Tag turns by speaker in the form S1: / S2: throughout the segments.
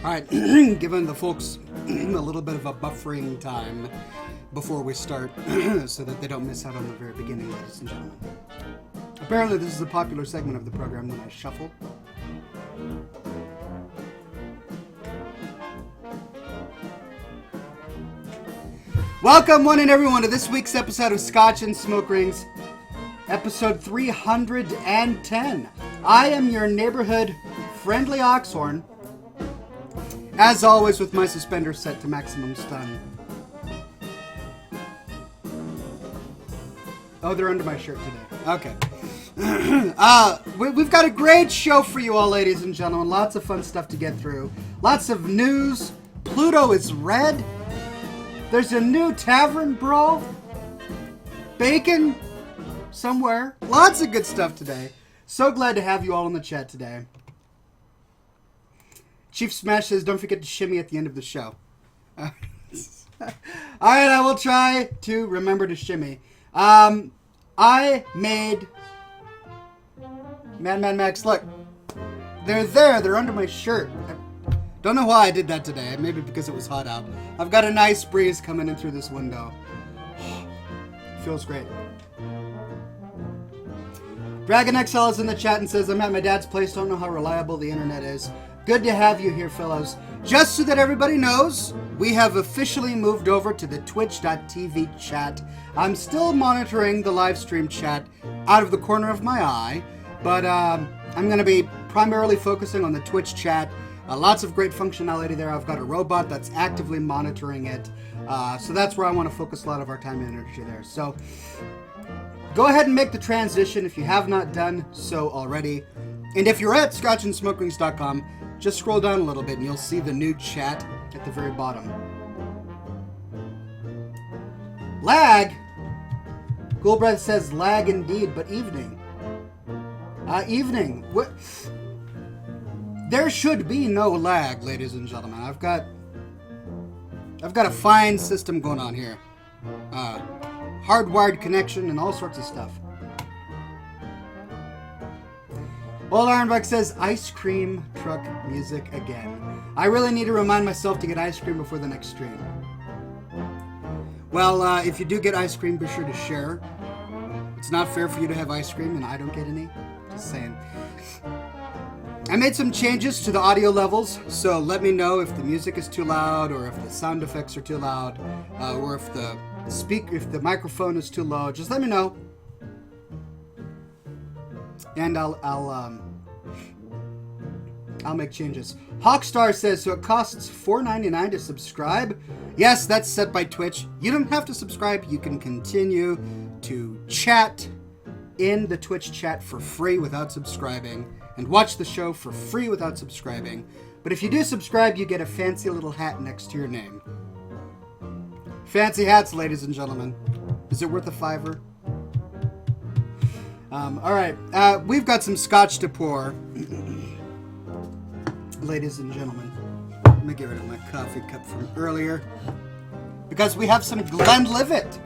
S1: All right, giving the folks a little bit of a buffering time before we start so that they don't miss out on the very beginning, ladies and gentlemen. Apparently this is a popular segment of the program when I shuffle. Welcome one and everyone to this week's episode of Scotch and Smoke Rings, episode 310. I am your neighborhood friendly Oxhorn, as always with my suspenders set to maximum stun. Oh, they're under my shirt today. Okay. We've got a great show for you all, ladies and gentlemen. Lots of fun stuff to get through. Lots of news. Pluto is red. There's a new tavern brawl. Bacon somewhere. Lots of good stuff today. So glad to have you all in the chat today. Chief Smash says, don't forget to shimmy at the end of the show. All right, I will try to remember to shimmy. I made... Man Max, look. They're there. They're under my shirt. Don't know why I did that today. Maybe because it was hot out. I've got a nice breeze coming in through this window. Feels great. Dragon XL is in the chat and says, I'm at my dad's place. Don't know how reliable the internet is. Good to have you here, fellows. Just so that everybody knows, we have officially moved over to the twitch.tv chat. I'm still monitoring the live stream chat out of the corner of my eye, but I'm going to be primarily focusing on the Twitch chat. Lots of great functionality there. I've got a robot that's actively monitoring it. So that's where I want to focus a lot of our time and energy there. So go ahead and make the transition if you have not done so already. And if you're at scotchandsmokerings.com, just scroll down a little bit and you'll see the new chat at the very bottom. Lag? Ghoulbreath says lag indeed, but evening. Evening. What? There should be no lag, ladies and gentlemen. I've got a fine system going on here. Hardwired connection and all sorts of stuff. Old Ironbuck says, ice cream truck music again. I really need to remind myself to get ice cream before the next stream. Well, if you do get ice cream, be sure to share. It's not fair for you to have ice cream and I don't get any. Just saying. I made some changes to the audio levels, so let me know if the music is too loud, or if the sound effects are too loud, or if the microphone is too low. Just let me know, and I'll make changes. Hawkstar says, so it costs $4.99 to subscribe. Yes, that's set by Twitch. You don't have to subscribe. You can continue to chat in the Twitch chat for free without subscribing, and watch the show for free without subscribing. But if you do subscribe, you get a fancy little hat next to your name. Fancy hats, ladies and gentlemen. Is it worth a $5? Alright, we've got some scotch to pour. Ladies and gentlemen. Let me get rid of my coffee cup from earlier. Because we have some Glenlivet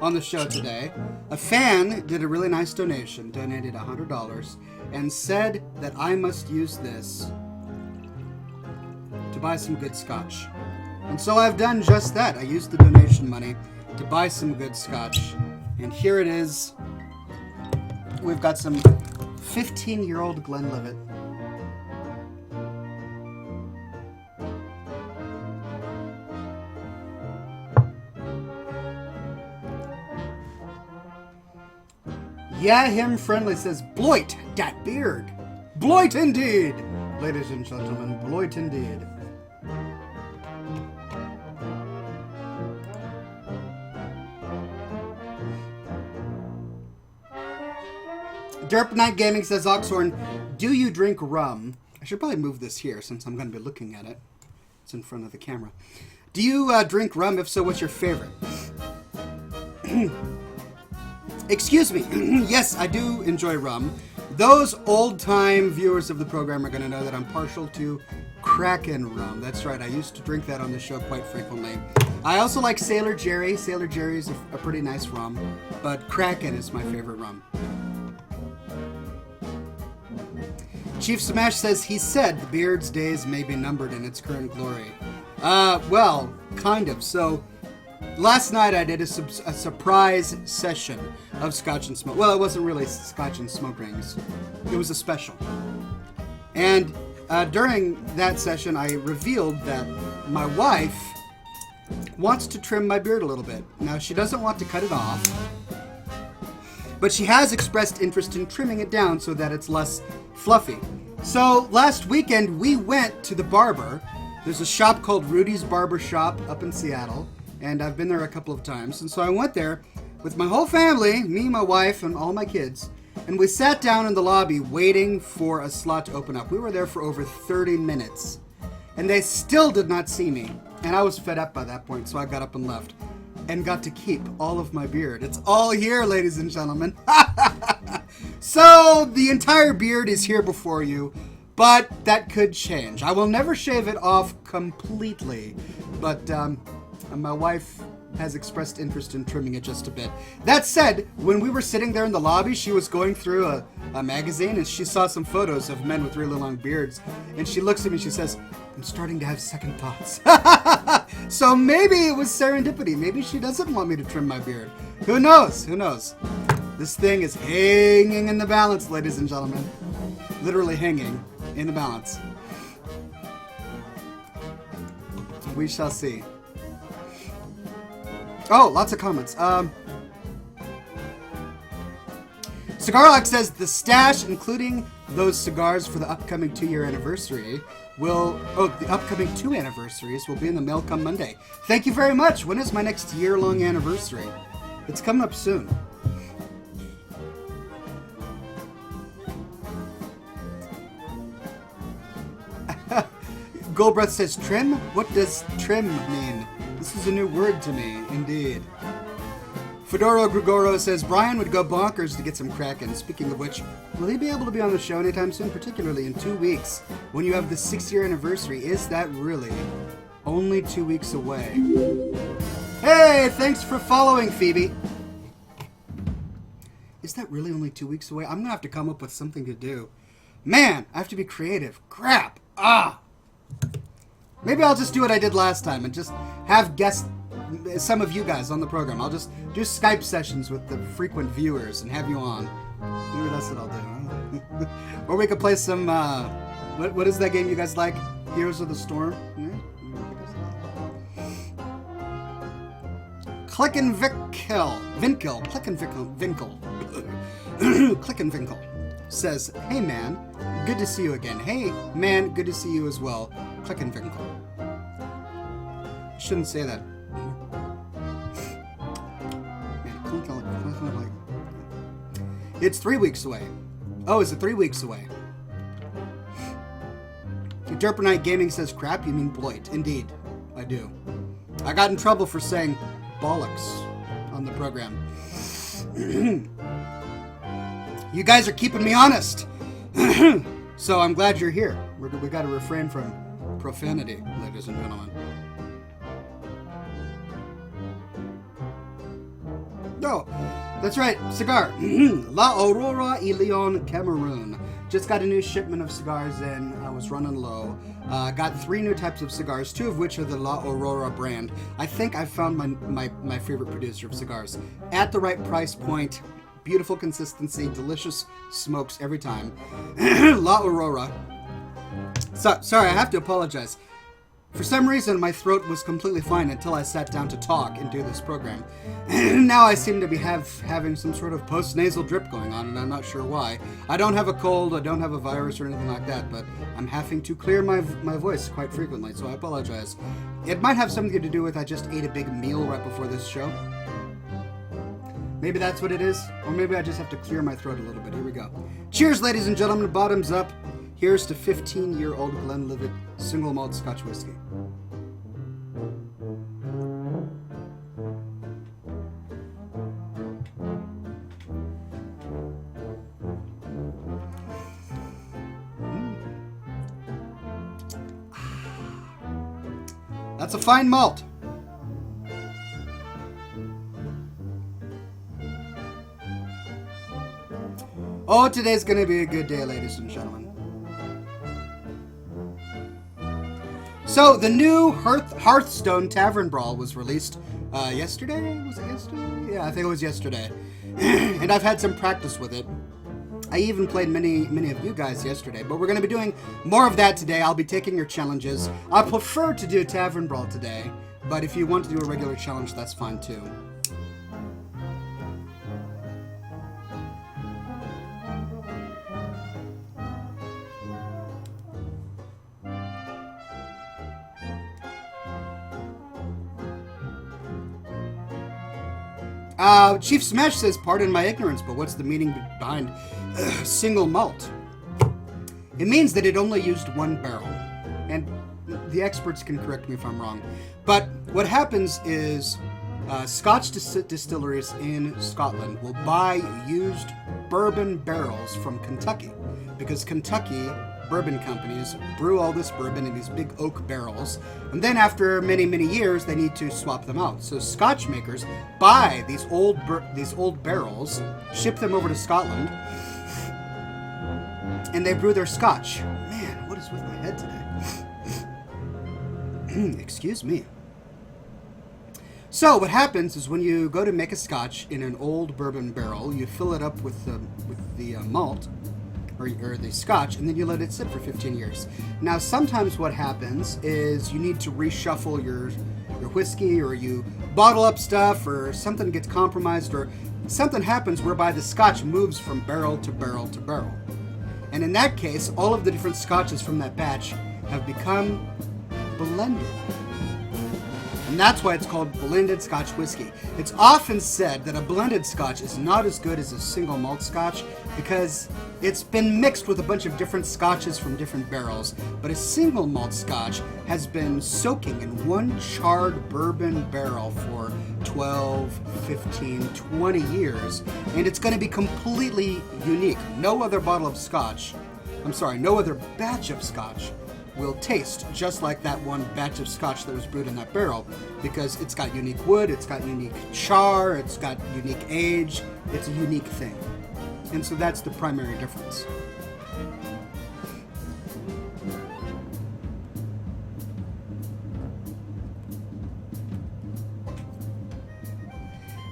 S1: on the show today. A fan did a really nice donation, donated $100, and said that I must use this to buy some good scotch. And so I've done just that. I used the donation money to buy some good scotch. And here it is. We've got some 15-year-old Glenlivet. Yeah, him friendly says, Bloit, dat beard. Bloit indeed. Ladies and gentlemen, Bloit indeed. Derp Night Gaming says, Oxhorn, do you drink rum? I should probably move this here since I'm going to be looking at it. It's in front of the camera. Do you drink rum? If so, what's your favorite? Excuse me. Yes, I do enjoy rum. Those old-time viewers of the program are going to know that I'm partial to Kraken rum. That's right, I used to drink that on the show quite frequently. I also like Sailor Jerry. Sailor Jerry is a pretty nice rum, but Kraken is my favorite rum. Chief Smash says, he said the beard's days may be numbered in its current glory. Well, kind of. So, last night I did a surprise session of Scotch and Smoke. Well, it wasn't really Scotch and Smoke Rings. It was a special. And during that session, I revealed that my wife wants to trim my beard a little bit. Now, she doesn't want to cut it off, but she has expressed interest in trimming it down so that it's less fluffy. So last weekend we went to the barber. There's a shop called Rudy's Barber Shop up in Seattle, and I've been there a couple of times. And so I went there with my whole family, me, my wife, and all my kids, and we sat down in the lobby waiting for a slot to open up. We were there for over 30 minutes, and they still did not see me. And I was fed up by that point, so I got up and left and got to keep all of my beard. It's all here, ladies and gentlemen. So the entire beard is here before you, but that could change. I will never shave it off completely, but my wife has expressed interest in trimming it just a bit. That said, when we were sitting there in the lobby, she was going through a magazine, and she saw some photos of men with really long beards, and she looks at me and she says, I'm starting to have second thoughts. So maybe it was serendipity. Maybe she doesn't want me to trim my beard. Who knows? Who knows? This thing is hanging in the balance, ladies and gentlemen. Literally hanging in the balance. We shall see. Oh, lots of comments. Cigarlock says the stash, including those cigars for the upcoming 2-year anniversary, the upcoming 2 anniversaries will be in the mail come Monday. Thank you very much. When is my next year-long anniversary? It's coming up soon. Goldbreath says, trim? What does trim mean? This is a new word to me, indeed. Fedoro Grigoro says, Brian would go bonkers to get some Kraken. Speaking of which, will he be able to be on the show anytime soon, particularly in 2 weeks, when you have the 6-year anniversary? Is that really only 2 weeks away? Hey, thanks for following, Phoebe. Is that really only 2 weeks away? I'm going to have to come up with something to do. Man, I have to be creative. Crap. Maybe I'll just do what I did last time and just have some of you guys on the program. I'll just do Skype sessions with the frequent viewers and have you on. Maybe that's what I'll do. Or we could play some, what is that game you guys like? Heroes of the Storm? Click and Vinkel. Click and Vinkel. Click and Vinkel says, hey man, good to see you again. Hey man, good to see you as well. Click and Vinkel. Shouldn't say that. It's 3 weeks away. Oh, is it 3 weeks away? Derpernite Gaming says, crap, you mean Bloit. Indeed, I do. I got in trouble for saying bollocks on the program. You guys are keeping me honest. So I'm glad you're here. We got to refrain from profanity, ladies and gentlemen. No, that's right, cigar. La Aurora y Leon, Cameroon. Just got a new shipment of cigars in. I was running low. Got 3 new types of cigars, 2 of which are the La Aurora brand. I think I found my favorite producer of cigars. At the right price point, beautiful consistency, delicious smokes every time. La Aurora. Sorry, I have to apologize. For some reason, my throat was completely fine until I sat down to talk and do this program. Now I seem to be having some sort of post-nasal drip going on, and I'm not sure why. I don't have a cold, I don't have a virus or anything like that, but I'm having to clear my voice quite frequently, so I apologize. It might have something to do with I just ate a big meal right before this show. Maybe that's what it is, or maybe I just have to clear my throat a little bit. Here we go. Cheers, ladies and gentlemen. Bottoms up. Here's to 15-year-old Glenlivet single malt Scotch whiskey. That's a fine malt. Oh, today's going to be a good day, ladies and gentlemen. So the new Hearthstone Tavern Brawl was released yesterday. Was it yesterday? Yeah, I think it was yesterday. And I've had some practice with it. I even played many of you guys yesterday, but we're going to be doing more of that today. I'll be taking your challenges. I prefer to do Tavern Brawl today, but if you want to do a regular challenge, that's fine too. Chief Smash says, pardon my ignorance, but what's the meaning behind single malt? It means that it only used one barrel. And the experts can correct me if I'm wrong. But what happens is Scotch distilleries in Scotland will buy used bourbon barrels from Kentucky. Because Kentucky bourbon companies brew all this bourbon in these big oak barrels, and then after many years they need to swap them out. So Scotch makers buy these old barrels, ship them over to Scotland, and they brew their Scotch. Man, what is with my head today? Excuse me. So what happens is when you go to make a Scotch in an old bourbon barrel, you fill it up with the malt, or the Scotch, and then you let it sit for 15 years. Now, sometimes what happens is you need to reshuffle your whiskey, or you bottle up stuff, or something gets compromised, or something happens whereby the Scotch moves from barrel to barrel to barrel. And in that case, all of the different Scotches from that batch have become blended. And that's why it's called blended Scotch whiskey. It's often said that a blended Scotch is not as good as a single malt Scotch because it's been mixed with a bunch of different Scotches from different barrels. But a single malt Scotch has been soaking in one charred bourbon barrel for 12, 15, 20 years. And it's going to be completely unique. No other batch of Scotch will taste just like that one batch of Scotch that was brewed in that barrel, because it's got unique wood, it's got unique char, it's got unique age, it's a unique thing. And so that's the primary difference.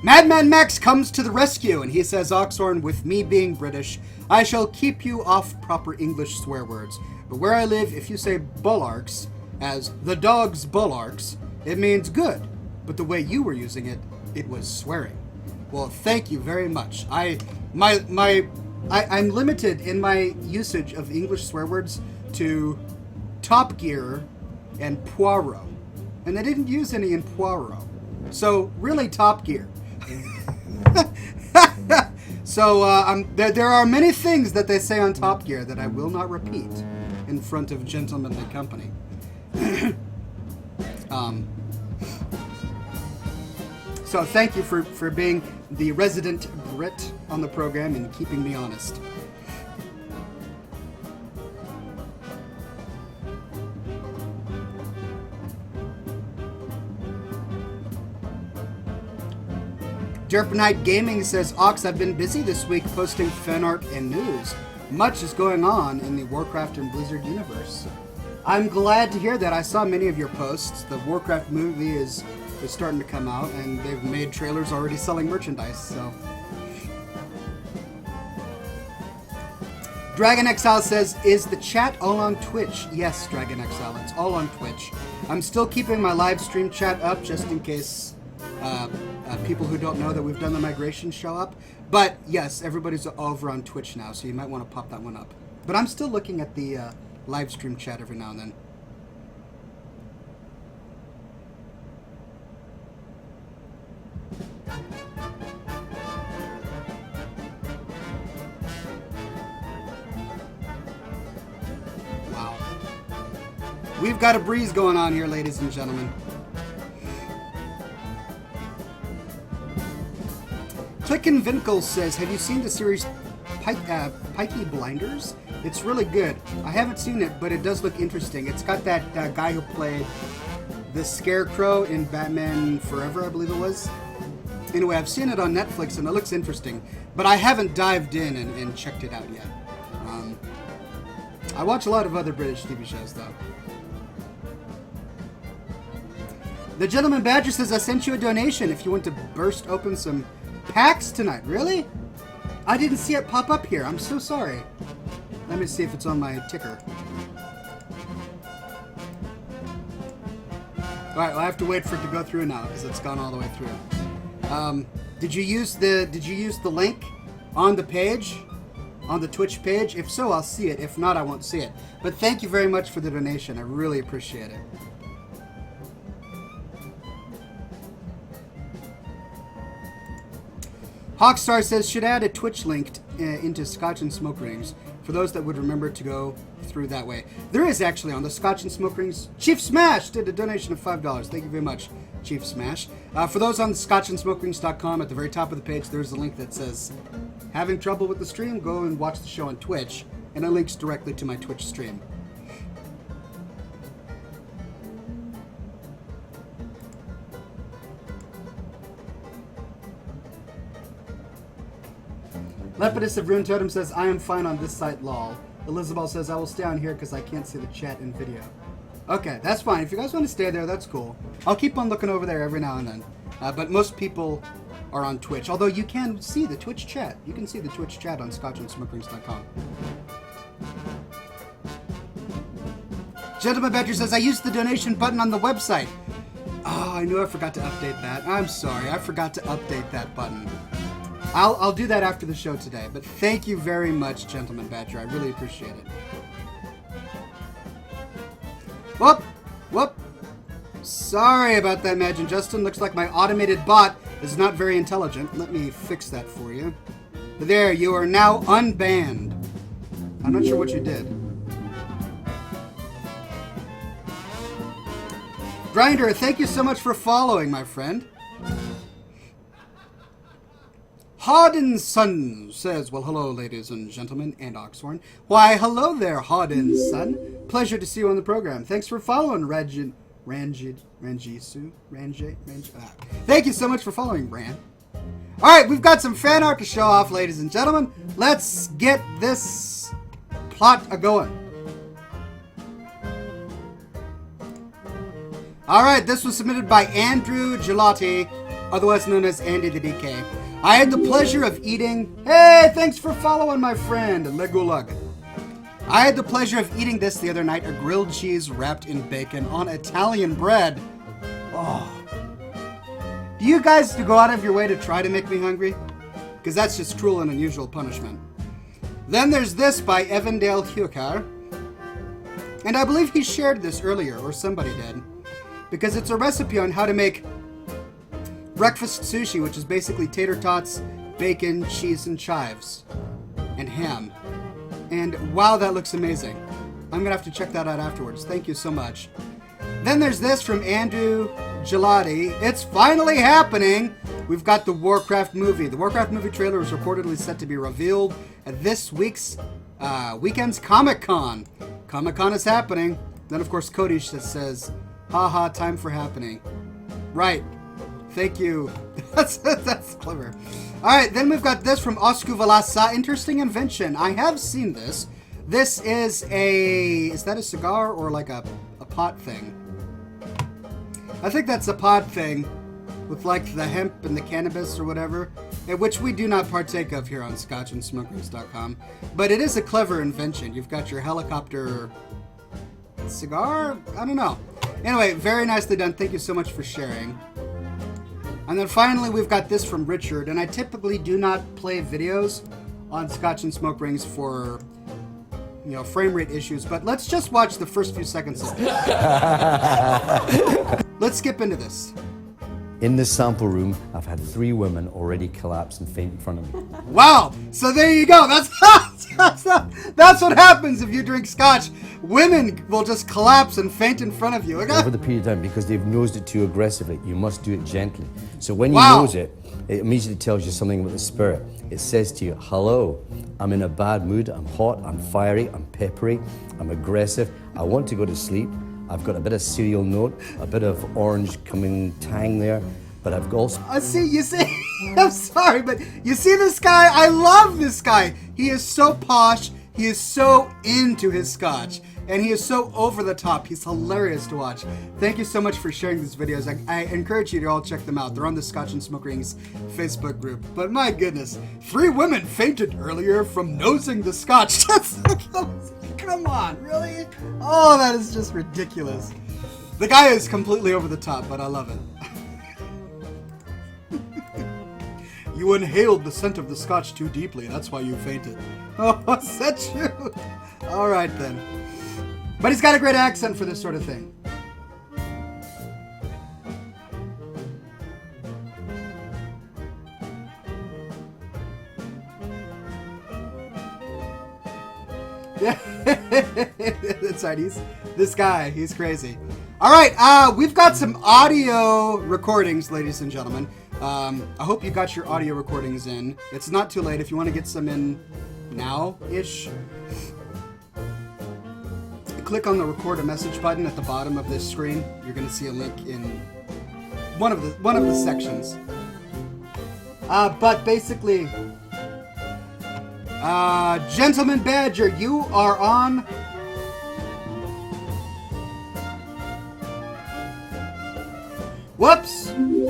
S1: Madman Max comes to the rescue, and he says, Oxhorn, with me being British, I shall keep you off proper English swear words. But where I live, if you say bullarks as the dog's bullarks, it means good. But the way you were using it, it was swearing. Well, thank you very much. I'm limited in my usage of English swear words to Top Gear and Poirot. And I didn't use any in Poirot. So, really Top Gear. So, there are many things that they say on Top Gear that I will not repeat in front of gentlemanly company. So thank you for being the resident Brit on the program and keeping me honest. Derp Knight Gaming says, Ox, I've been busy this week posting fan art and news. Much is going on in the Warcraft and Blizzard universe. I'm glad to hear that. I saw many of your posts. The Warcraft movie is starting to come out, and they've made trailers already selling merchandise, so. Dragon Exile says, is the chat all on Twitch? Yes, Dragon Exile, it's all on Twitch. I'm still keeping my live stream chat up just in case people who don't know that we've done the migration show up. But yes, everybody's over on Twitch now, so you might want to pop that one up. But I'm still looking at the live stream chat every now and then. Wow. We've got a breeze going on here, ladies and gentlemen. Clickin' Vinkle says, have you seen the series Peaky Blinders? It's really good. I haven't seen it, but it does look interesting. It's got that guy who played the Scarecrow in Batman Forever, I believe it was. Anyway, I've seen it on Netflix, and it looks interesting, but I haven't dived in and checked it out yet. I watch a lot of other British TV shows, though. The Gentleman Badger says, I sent you a donation if you want to burst open some packs tonight. Really? I didn't see it pop up here. I'm so sorry. Let me see if it's on my ticker. Alright, well, I have to wait for it to go through now because it's gone all the way through. Did you use the link on the page? On the Twitch page? If so, I'll see it. If not, I won't see it. But thank you very much for the donation. I really appreciate it. Hawkstar says, should add a Twitch link into Scotch and Smoke Rings for those that would remember to go through that way. There is actually on the Scotch and Smoke Rings. Chief Smash did a donation of $5. Thank you very much, Chief Smash. For those on scotchandsmokerings.com, at the very top of the page, there's a link that says, having trouble with the stream, go and watch the show on Twitch, and it links directly to my Twitch stream. Lepidus of Rune Totem says, I am fine on this site, lol. Elizabeth says, I will stay on here because I can't see the chat and video. Okay, that's fine. If you guys want to stay there, that's cool. I'll keep on looking over there every now and then. But most people are on Twitch, although you can see the Twitch chat. You can see the Twitch chat on scotchandsmokerings.com. Gentleman Badger says, I used the donation button on the website. Oh, I knew I forgot to update that. I'm sorry, I forgot to update that button. I'll do that after the show today, but thank you very much, Gentleman Badger. I really appreciate it. Whoop. Sorry about that, Imagine Justin. Looks like my automated bot is not very intelligent. Let me fix that for you. There, you are now unbanned. I'm not sure what you did. Grinder, thank you so much for following, my friend. Hardinson says, well, hello, ladies and gentlemen, and Oxhorn. Why, hello there, Hardinson. Pleasure to see you on the program. Thanks for following, Ranjisu. Thank you so much for following, Ran. All right, we've got some fan art to show off, ladies and gentlemen. Let's get this plot a-going. All right, this was submitted by Andrew Gelati, otherwise known as Andy the DK. I had the pleasure of eating... Hey, thanks for following, my friend, Legulug. I had the pleasure of eating this the other night, a grilled cheese wrapped in bacon on Italian bread. Oh. Do you guys go out of your way to try to make me hungry? Because that's just cruel and unusual punishment. Then there's this by Evandale Hukar. And I believe he shared this earlier, or somebody did. Because it's a recipe on how to make breakfast sushi, which is basically tater tots, bacon, cheese, and chives. And ham. And wow, that looks amazing. I'm going to have to check that out afterwards. Thank you so much. Then there's this from Andrew Gelati. It's finally happening! We've got the Warcraft movie. The Warcraft movie trailer is reportedly set to be revealed at this week's weekend's Comic-Con. Comic-Con is happening. Then, of course, Cody says, haha, time for happening. Right. Thank you. That's clever. Alright, then we've got this from Osku Valasa. Interesting invention. I have seen this. This is a... Is that a cigar or like a pot thing? I think that's a pot thing with like the hemp and the cannabis or whatever, which we do not partake of here on scotchandsmokerings.com. But it is a clever invention. You've got your helicopter cigar? I don't know. Anyway, very nicely done. Thank you so much for sharing. And then finally, we've got this from Richard. And I typically do not play videos on Scotch and Smoke Rings for, you know, frame rate issues. But let's just watch the first few seconds of this. Let's skip into this.
S2: In this sample room, I've had 3 women already collapse and faint in front of me.
S1: Wow! So there you go. That's what happens if you drink Scotch. Women will just collapse and faint in front of you.
S2: Over the period of time, because they've nosed it too aggressively, you must do it gently. So when you
S1: Wow.
S2: nose it, it immediately tells you something about the spirit. It says to you, hello, I'm in a bad mood, I'm hot, I'm fiery, I'm peppery, I'm aggressive, I want to go to sleep. I've got a bit of cereal note, a bit of orange coming tang there, but I've also...
S1: you see, I'm sorry, but you see this guy? I love this guy. He is so posh. He is so into his Scotch. and he is so over the top. He's hilarious to watch. Thank you so much for sharing these videos. I encourage you to all check them out. They're on the Scotch and Smoke Rings Facebook group. But my goodness, 3 women fainted earlier from nosing the Scotch. Come on, really? Oh, that is just ridiculous. The guy is completely over the top, but I love it. You inhaled the scent of the Scotch too deeply. That's why you fainted. Oh, is that true? All right, then. But he's got a great accent for this sort of thing. Yeah, that's right. This guy. He's crazy. All right, we've got some audio recordings, ladies and gentlemen. I hope you got your audio recordings in. It's not too late if you want to get some in now-ish. Click on the record a message button at the bottom of this screen. You're going to see a link in one of the sections. But basically, Gentleman Badger, you are on. Whoops!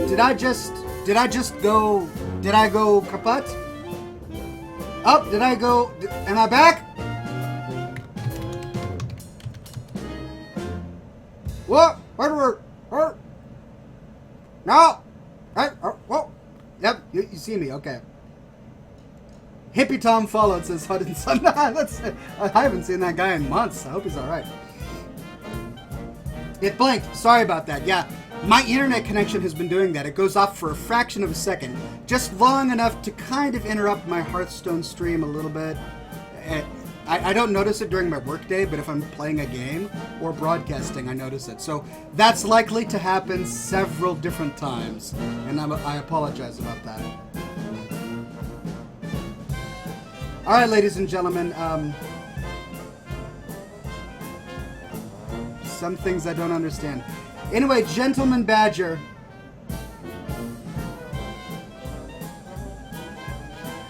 S1: Did I go kaput? Up, did I go, am I back? What? Where? No! Right, whoa! Yep, you see me, okay. Hippie Tom followed, says Hudson Sun. I haven't seen that guy in months. I hope he's alright. It blinked. Sorry about that. Yeah. My internet connection has been doing that. It goes off for a fraction of a second, just long enough to kind of interrupt my Hearthstone stream a little bit. I don't notice it during my workday, but if I'm playing a game or broadcasting, I notice it. So that's likely to happen several different times, and I apologize about that. All right, ladies and gentlemen, some things I don't understand. Anyway, Gentleman Badger.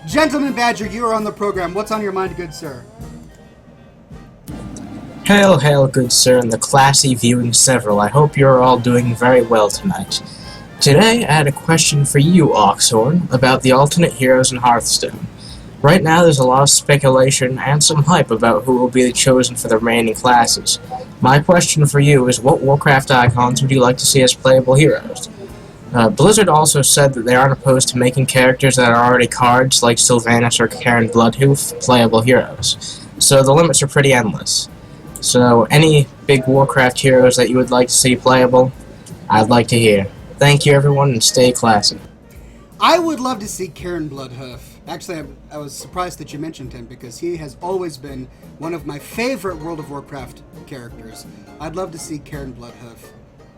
S1: Gentleman Badger, you are on the program. What's on your mind, good sir?
S3: Hail, hail, good sir, and the classy viewing several. I hope you're all doing very well tonight. Today, I had a question for you, Oxhorn, about the alternate heroes in Hearthstone. Right now, there's a lot of speculation and some hype about who will be chosen for the remaining classes. My question for you is, what Warcraft icons would you like to see as playable heroes? Blizzard also said that they aren't opposed to making characters that are already cards, like Sylvanas or Karen Bloodhoof, playable heroes. So the limits are pretty endless. So any big Warcraft heroes that you would like to see playable, I'd like to hear. Thank you, everyone, and stay classy.
S1: I would love to see Karen Bloodhoof. Actually, I was surprised that you mentioned him because he has always been one of my favorite World of Warcraft characters. I'd love to see Karen Bloodhoof.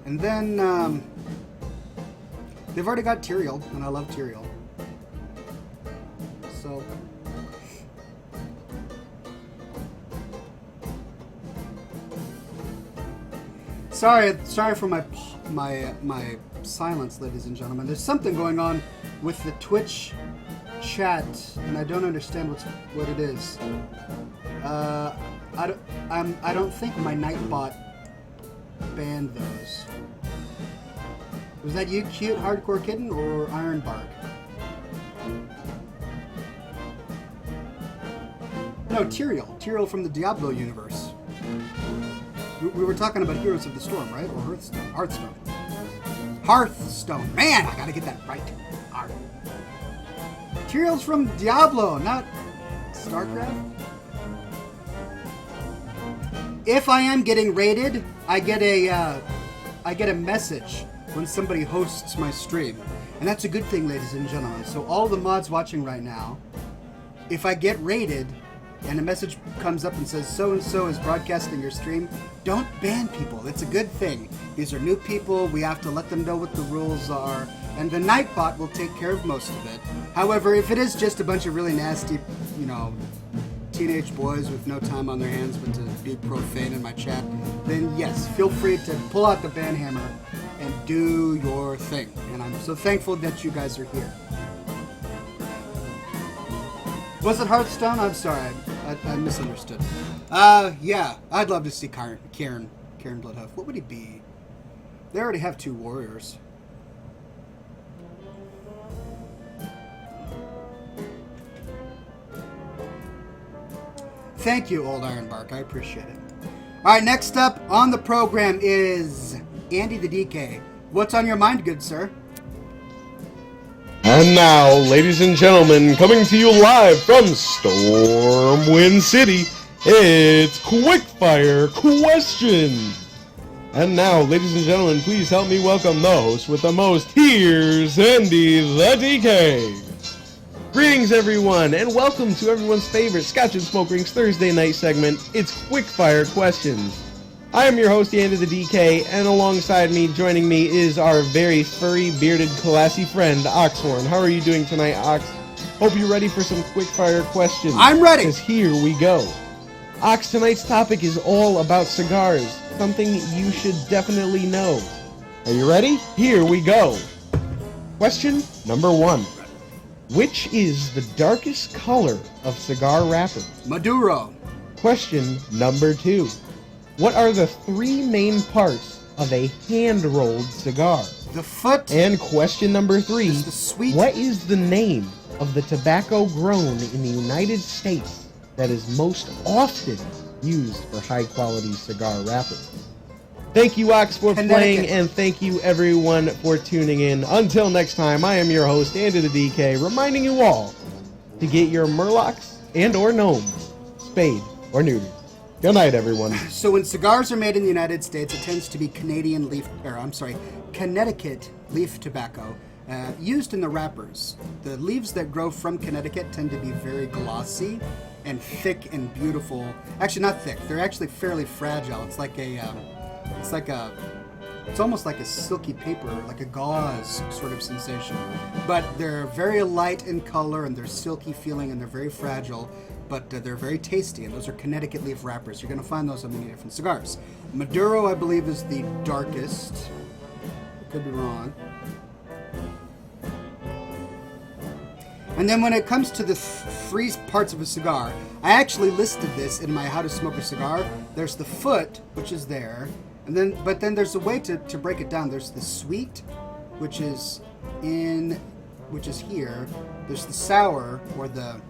S1: And then, they've already got Tyrael, and I love Tyrael. So... Sorry for my silence, ladies and gentlemen. There's something going on with the Twitch chat, and I don't understand what it is. I don't think my Nightbot banned those. Was that you, Cute Hardcore Kitten, or Ironbark? No, Tyrael from the Diablo universe. We were talking about Heroes of the Storm, right? Or Hearthstone. Hearthstone. Man, I gotta get that right. Tyrael's from Diablo, not StarCraft. If I am getting raided, I get a message when somebody hosts my stream. And that's a good thing, ladies and gentlemen. So all the mods watching right now, if I get raided, and a message comes up and says, so-and-so is broadcasting your stream, don't ban people. It's a good thing. These are new people. We have to let them know what the rules are. And the Nightbot will take care of most of it. However, if it is just a bunch of really nasty, teenage boys with no time on their hands but to be profane in my chat, then yes, feel free to pull out the ban hammer and do your thing. And I'm so thankful that you guys are here. Was it Hearthstone? I'm sorry. I misunderstood. Yeah, I'd love to see Karen Bloodhoof. What would he be? They already have 2 warriors. Thank you, Old Ironbark. I appreciate it. All right, next up on the program is Andy the DK. What's on your mind, good sir?
S4: And now, ladies and gentlemen, coming to you live from Stormwind City, it's Quickfire Questions. And now, ladies and gentlemen, please help me welcome the host with the most. Here's Andy the DK. Greetings, everyone, and welcome to everyone's favorite Scotch and Smoke Rings Thursday night segment. It's Quickfire Questions. I am your host, Andy the DK, and alongside me, joining me, is our very furry, bearded, classy friend, Oxhorn. How are you doing tonight, Ox? Hope you're ready for some quick-fire questions.
S1: I'm ready!
S4: Because here we go. Ox, tonight's topic is all about cigars, something you should definitely know. Are you ready? Here we go. Question number 1. Which is the darkest color of cigar wrapper?
S1: Maduro.
S4: Question number 2. What are the 3 main parts of a hand-rolled cigar?
S1: The foot.
S4: And question number 3.
S1: Is the sweet.
S4: What is the name of the tobacco grown in the United States that is most often used for high-quality cigar wrapper? Thank you, Ox, for playing, and thank you, everyone, for tuning in. Until next time, I am your host, Andy the DK, reminding you all to get your murlocs and or gnomes spayed or neutered. Good night, everyone.
S1: So when cigars are made in the United States, it tends to be Connecticut leaf tobacco used in the wrappers. The leaves that grow from Connecticut tend to be very glossy and thick and beautiful. Actually, not thick. They're actually fairly fragile. It's almost like a silky paper, like a gauze sort of sensation. But they're very light in color and they're silky feeling and they're very fragile. But they're very tasty, and those are Connecticut leaf wrappers. You're going to find those on many different cigars. Maduro, I believe, is the darkest. I could be wrong. And then when it comes to the 3 parts of a cigar, I actually listed this in my How to Smoke a Cigar. There's the foot, which is there, but then there's a way to break it down. There's the sweet, which is here. There's the sour, or the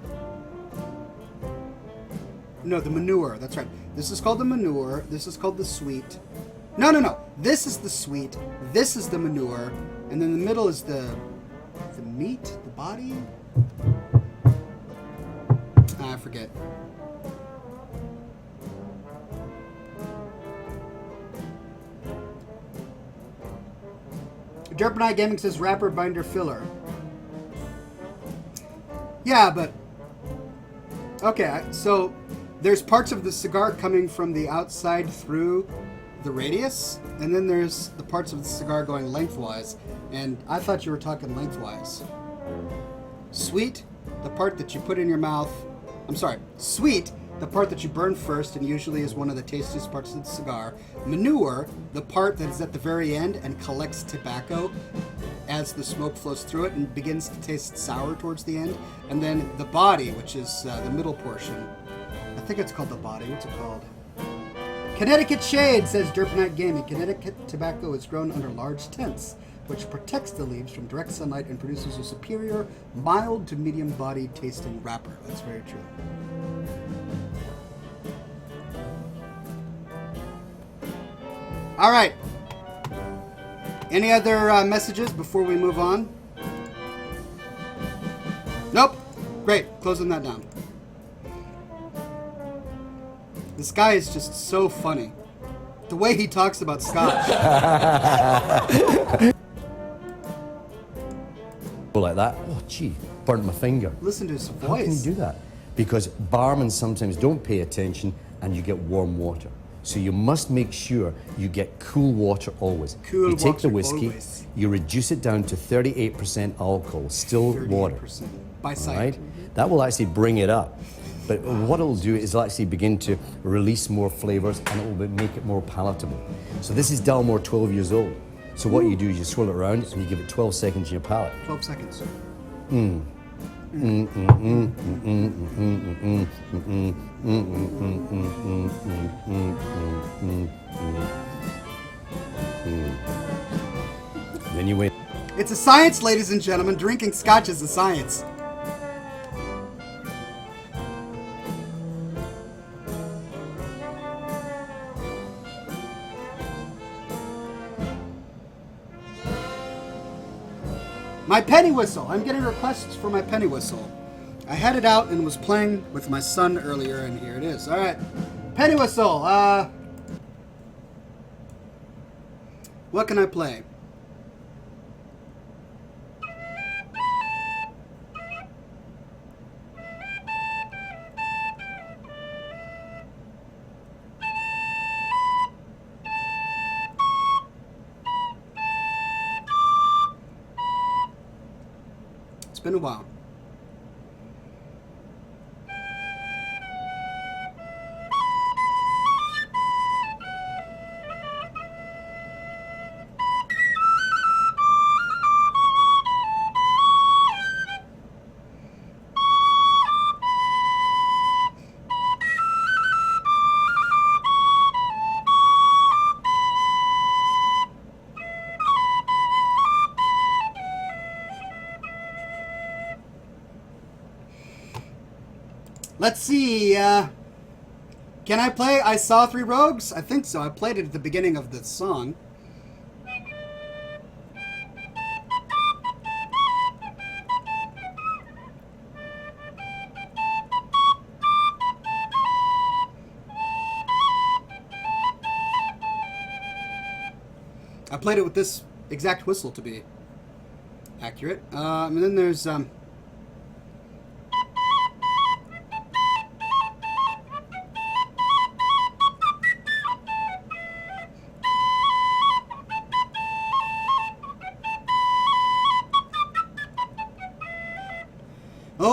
S1: manure. That's right. This is called the manure. This is called the sweet. No. This is the sweet. This is the manure. And then the middle is the meat, the body. I forget. Derpinite Gaming says wrapper, binder, filler. Yeah, but okay, so there's parts of the cigar coming from the outside through the radius, and then there's the parts of the cigar going lengthwise, and I thought you were talking lengthwise. Sweet, the part that you put in your mouth. Sweet, the part that you burn first and usually is one of the tastiest parts of the cigar. Manure, the part that is at the very end and collects tobacco as the smoke flows through it and begins to taste sour towards the end. And then the body, which is the middle portion. I think it's called the body. What's it called? Connecticut Shade, says Derpinite Gaming. Connecticut tobacco is grown under large tents, which protects the leaves from direct sunlight and produces a superior, mild to medium-bodied tasting wrapper. That's very true. All right. Any other messages before we move on? Nope. Great. Closing that down. This guy is just so funny. The way he talks about Scotch.
S2: Like that. Oh, gee, burnt my finger.
S1: Listen to his voice.
S2: How can you do that? Because barmen sometimes don't pay attention and you get warm water. So you must make sure you get cool water always. You take the whiskey,
S1: always.
S2: You reduce it down to 38% alcohol, still
S1: 38%
S2: water.
S1: By sight.
S2: Right? That will actually bring it up. But what it'll do is it'll actually begin to release more flavors and it will make it more palatable. So this is Dalmore 12 years old. So what you do is you swirl it around and you give it 12 seconds in your palate.
S1: 12 seconds.
S2: Then you wait.
S1: It's a science, ladies and gentlemen. Drinking scotch is a science. My penny whistle. I'm getting requests for my penny whistle. I had it out and was playing with my son earlier, and here it is. All right. Penny whistle. What can I play? It's been a while. Let's see, can I play I Saw Three Rogues? I think so. I played it at the beginning of the song. I played it with this exact whistle to be accurate. And then there's, oh,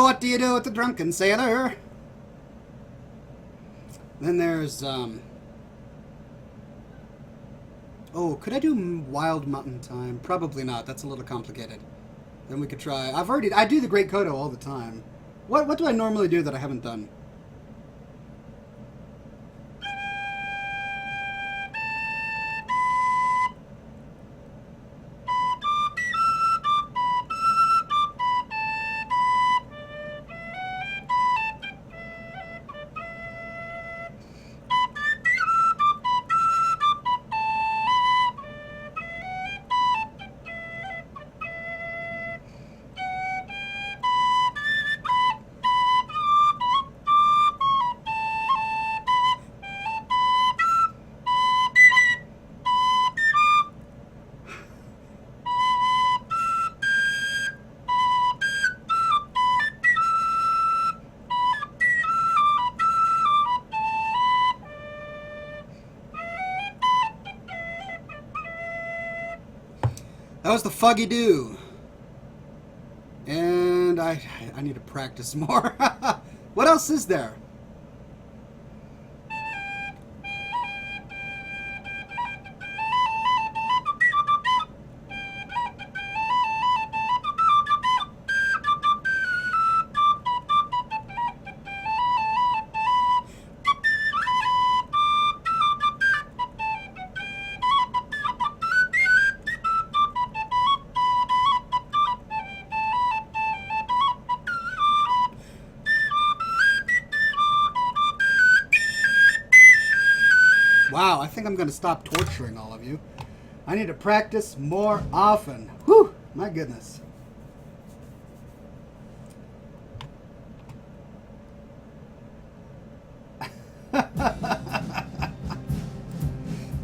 S1: what do you do with the drunken sailor? Then there's, oh, could I do Wild Mountain Time? Probably not. That's a little complicated. Then we could try, I do the Great Kodo all the time. What do I normally do that I haven't done? That was the Foggy Dew. And I need to practice more. What else is there? Wow, I think I'm going to stop torturing all of you. I need to practice more often. Whew, my goodness.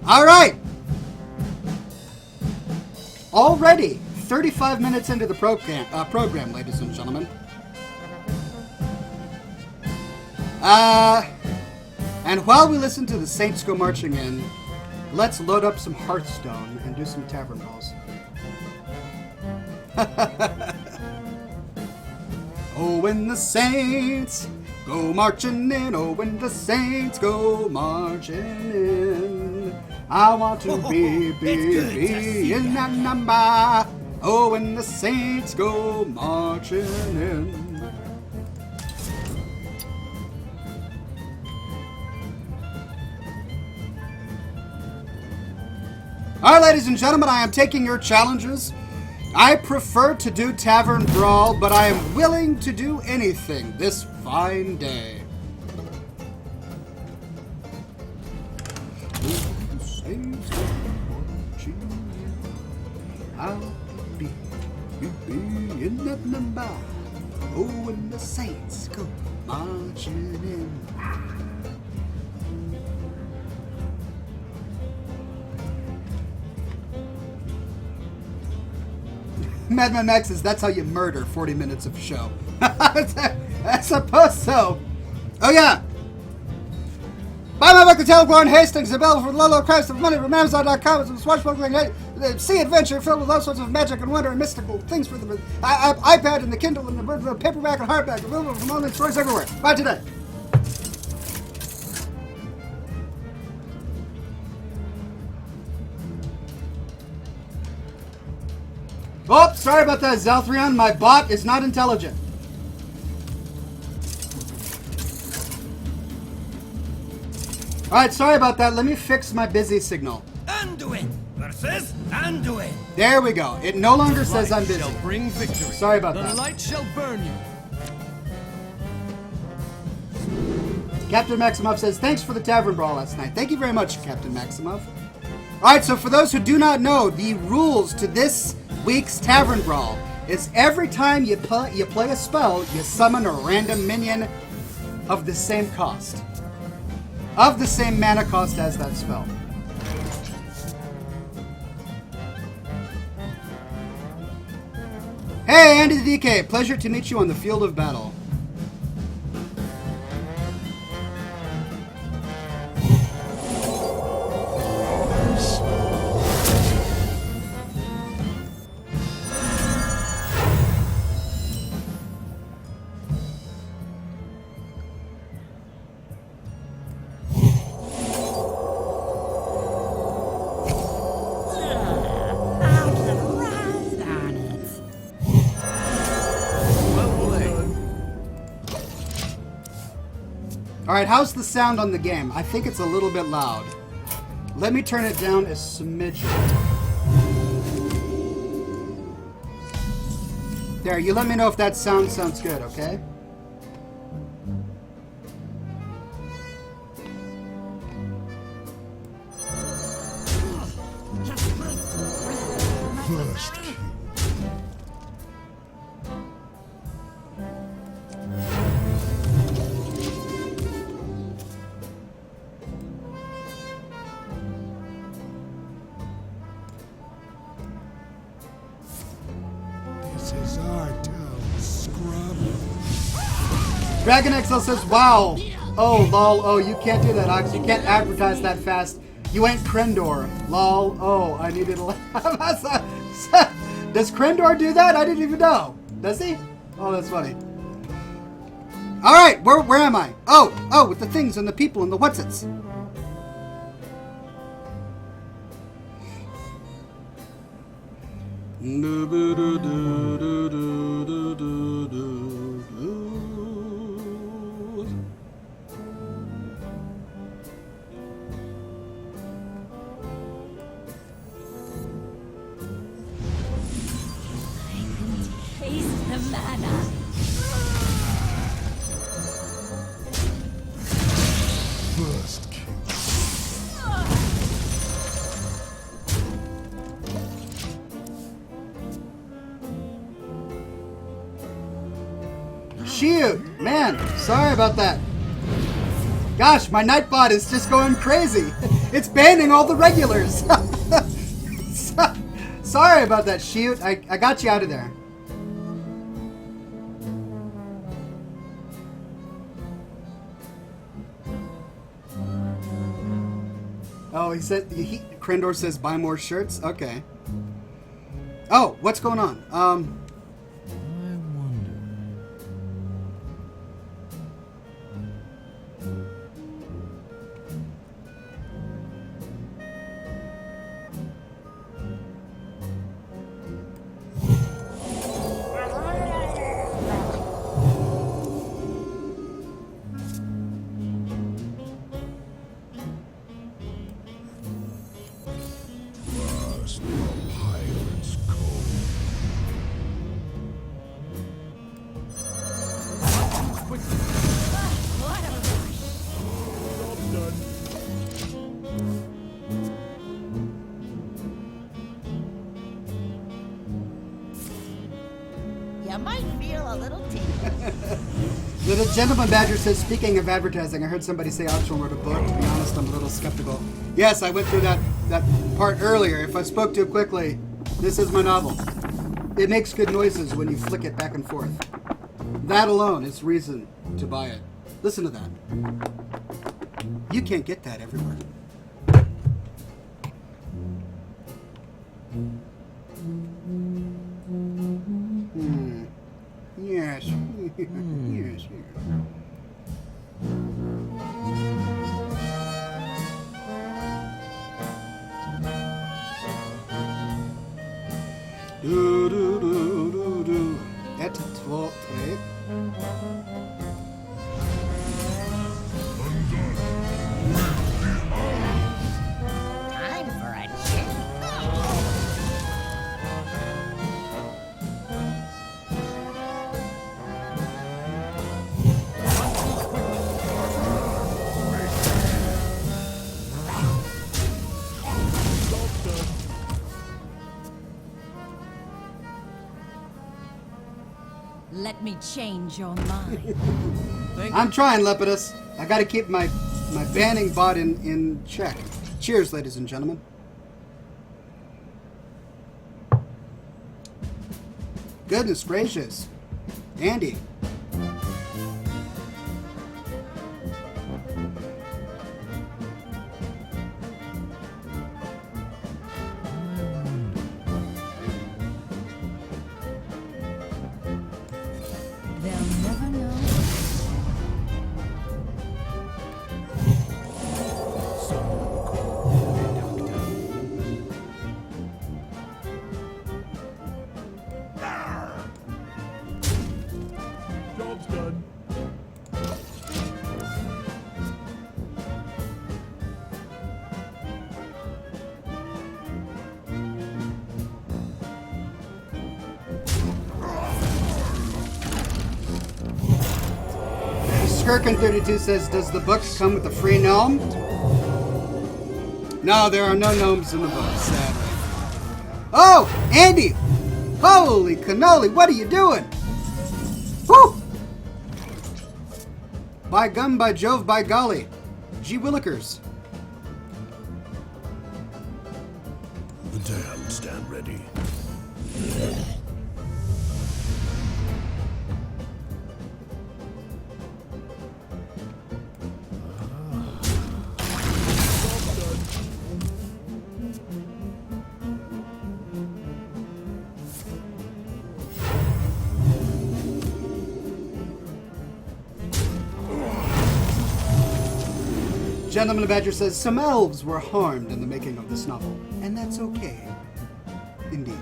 S1: All right. Already 35 minutes into the program, ladies and gentlemen. And while we listen to the Saints Go Marching In, let's load up some Hearthstone and do some tavern brawls. Oh, when the Saints go marching in, oh, when the Saints go marching in, I want to be in that number. Oh, when the saints go marching in. Alright, ladies and gentlemen, I am taking your challenges. I prefer to do Tavern Brawl, but I am willing to do anything this fine day. I'll be, you be in that number. Oh, when the saints go marching in. Madman Max says that's how you murder 40 minutes of show. I suppose so. Oh yeah. Buy my book, The Tale of Warren Hastings, available for the low, low price of money from Amazon.com. It's a swashbuckling sea adventure filled with all sorts of magic and wonder and mystical things for the iPad and the Kindle and the paperback and hardback. Available from online stores everywhere. Buy today. Oh, sorry about that, Zalthrion. My bot is not intelligent. Alright, sorry about that. Let me fix my busy signal.
S5: Anduin versus Anduin.
S1: There we go. It no longer says I'm busy.
S5: Shall bring victory.
S1: Sorry about that.
S5: The light shall burn you.
S1: Captain Maximov says, thanks for the Tavern Brawl last night. Thank you very much, Captain Maximov. Alright, so for those who do not know, the rules to this week's Tavern Brawl is every time you play a spell, you summon a random minion of the same cost. Of the same mana cost as that spell. Hey, Andy the DK. Pleasure to meet you on the field of battle. Alright, how's the sound on the game? I think it's a little bit loud. Let me turn it down a smidgen. There, you let me know if that sounds good, okay?
S6: First. This is our town, scrub.
S1: Dragon XL says, wow. Oh, lol. Oh, you can't do that, Ox. You can't advertise that fast. You ain't Krendor. Lol. Oh, I needed a Does Krendor do that? I didn't even know. Does he? Oh, that's funny. Alright, where am I? Oh, with the things and the people and the whatsits.
S7: Taste the mana.
S6: First kill.
S1: Shoot, man, sorry about that. Gosh, my Nightbot is just going crazy. It's banning all the regulars. Sorry about that, shoot. I got you out of there. Oh, he said, Krendor says buy more shirts? Okay. Oh, what's going on?
S6: Just a pirate's code.
S7: What a rush! You might feel a little tingle.
S1: The gentleman badger says, speaking of advertising, I heard somebody say Oxhorn wrote a book. To be honest, I'm a little skeptical. Yes, I went through that part earlier. If I spoke too quickly, this is my novel. It makes good noises when you flick it back and forth. That alone is reason to buy it. Listen to that. You can't get that everywhere. Yes. Yes. Do do do do do. Et två, tre.
S7: Time for a chin. Let me change your mind.
S1: I'm trying, Lepidus. I gotta keep my banning bot in check. Cheers, ladies and gentlemen. Goodness gracious. Andy.
S7: They'll never know.
S6: Job's done.
S1: Skirkin32 says, does the book come with a free gnome? No, there are no gnomes in the book, sadly. Oh, Andy! Holy cannoli, what are you doing? Whew! By gum, by Jove, by golly. Gee willikers.
S6: The damned stand ready.
S1: Gentleman Badger says, some elves were harmed in the making of this novel, and that's okay. Indeed.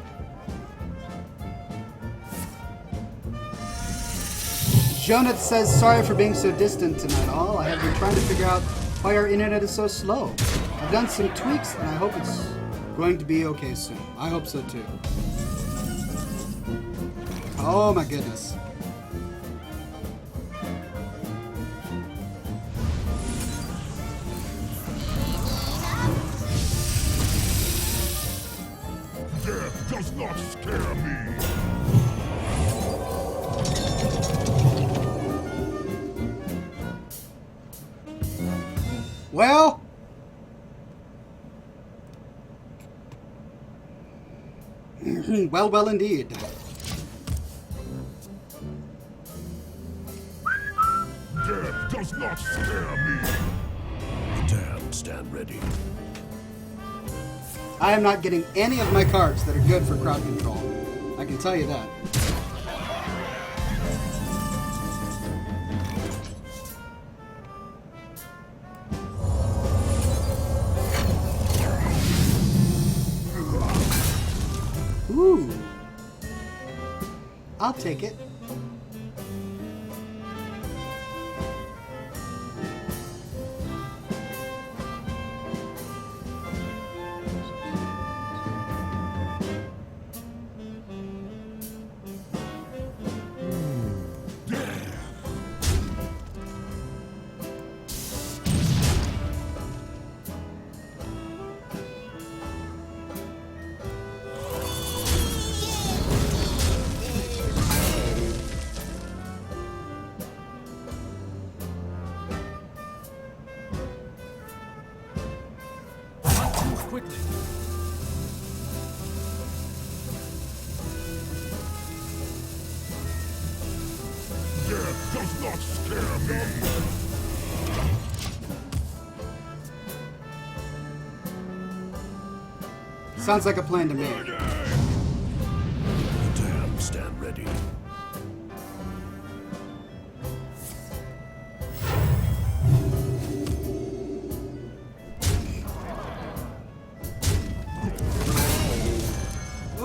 S1: Jonath says, sorry for being so distant tonight, all. I have been trying to figure out why our internet is so slow. I've done some tweaks, and I hope it's going to be okay soon. I hope so, too. Oh, my goodness.
S6: Death does not scare me.
S1: Well, well, indeed.
S6: Death does not scare me. The damned stand ready.
S1: I am not getting any of my cards that are good for crowd control. I can tell you that. Ooh. I'll take it.
S5: quickly.
S6: Death does not scare me.
S1: Sounds like a plan to me.
S6: The damned stand ready.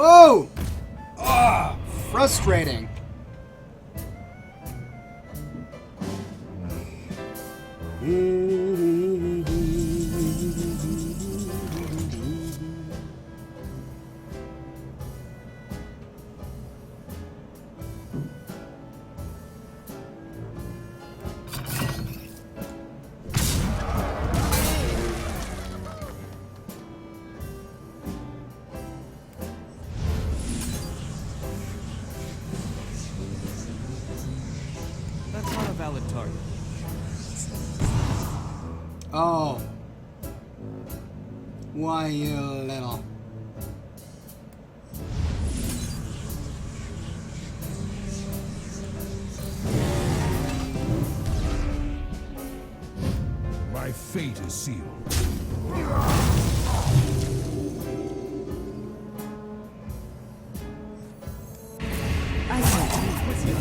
S1: Oh! Ah, frustrating.
S5: That's not a valid target.
S1: Oh. Why, you little.
S6: My fate is sealed.
S5: I can't with you.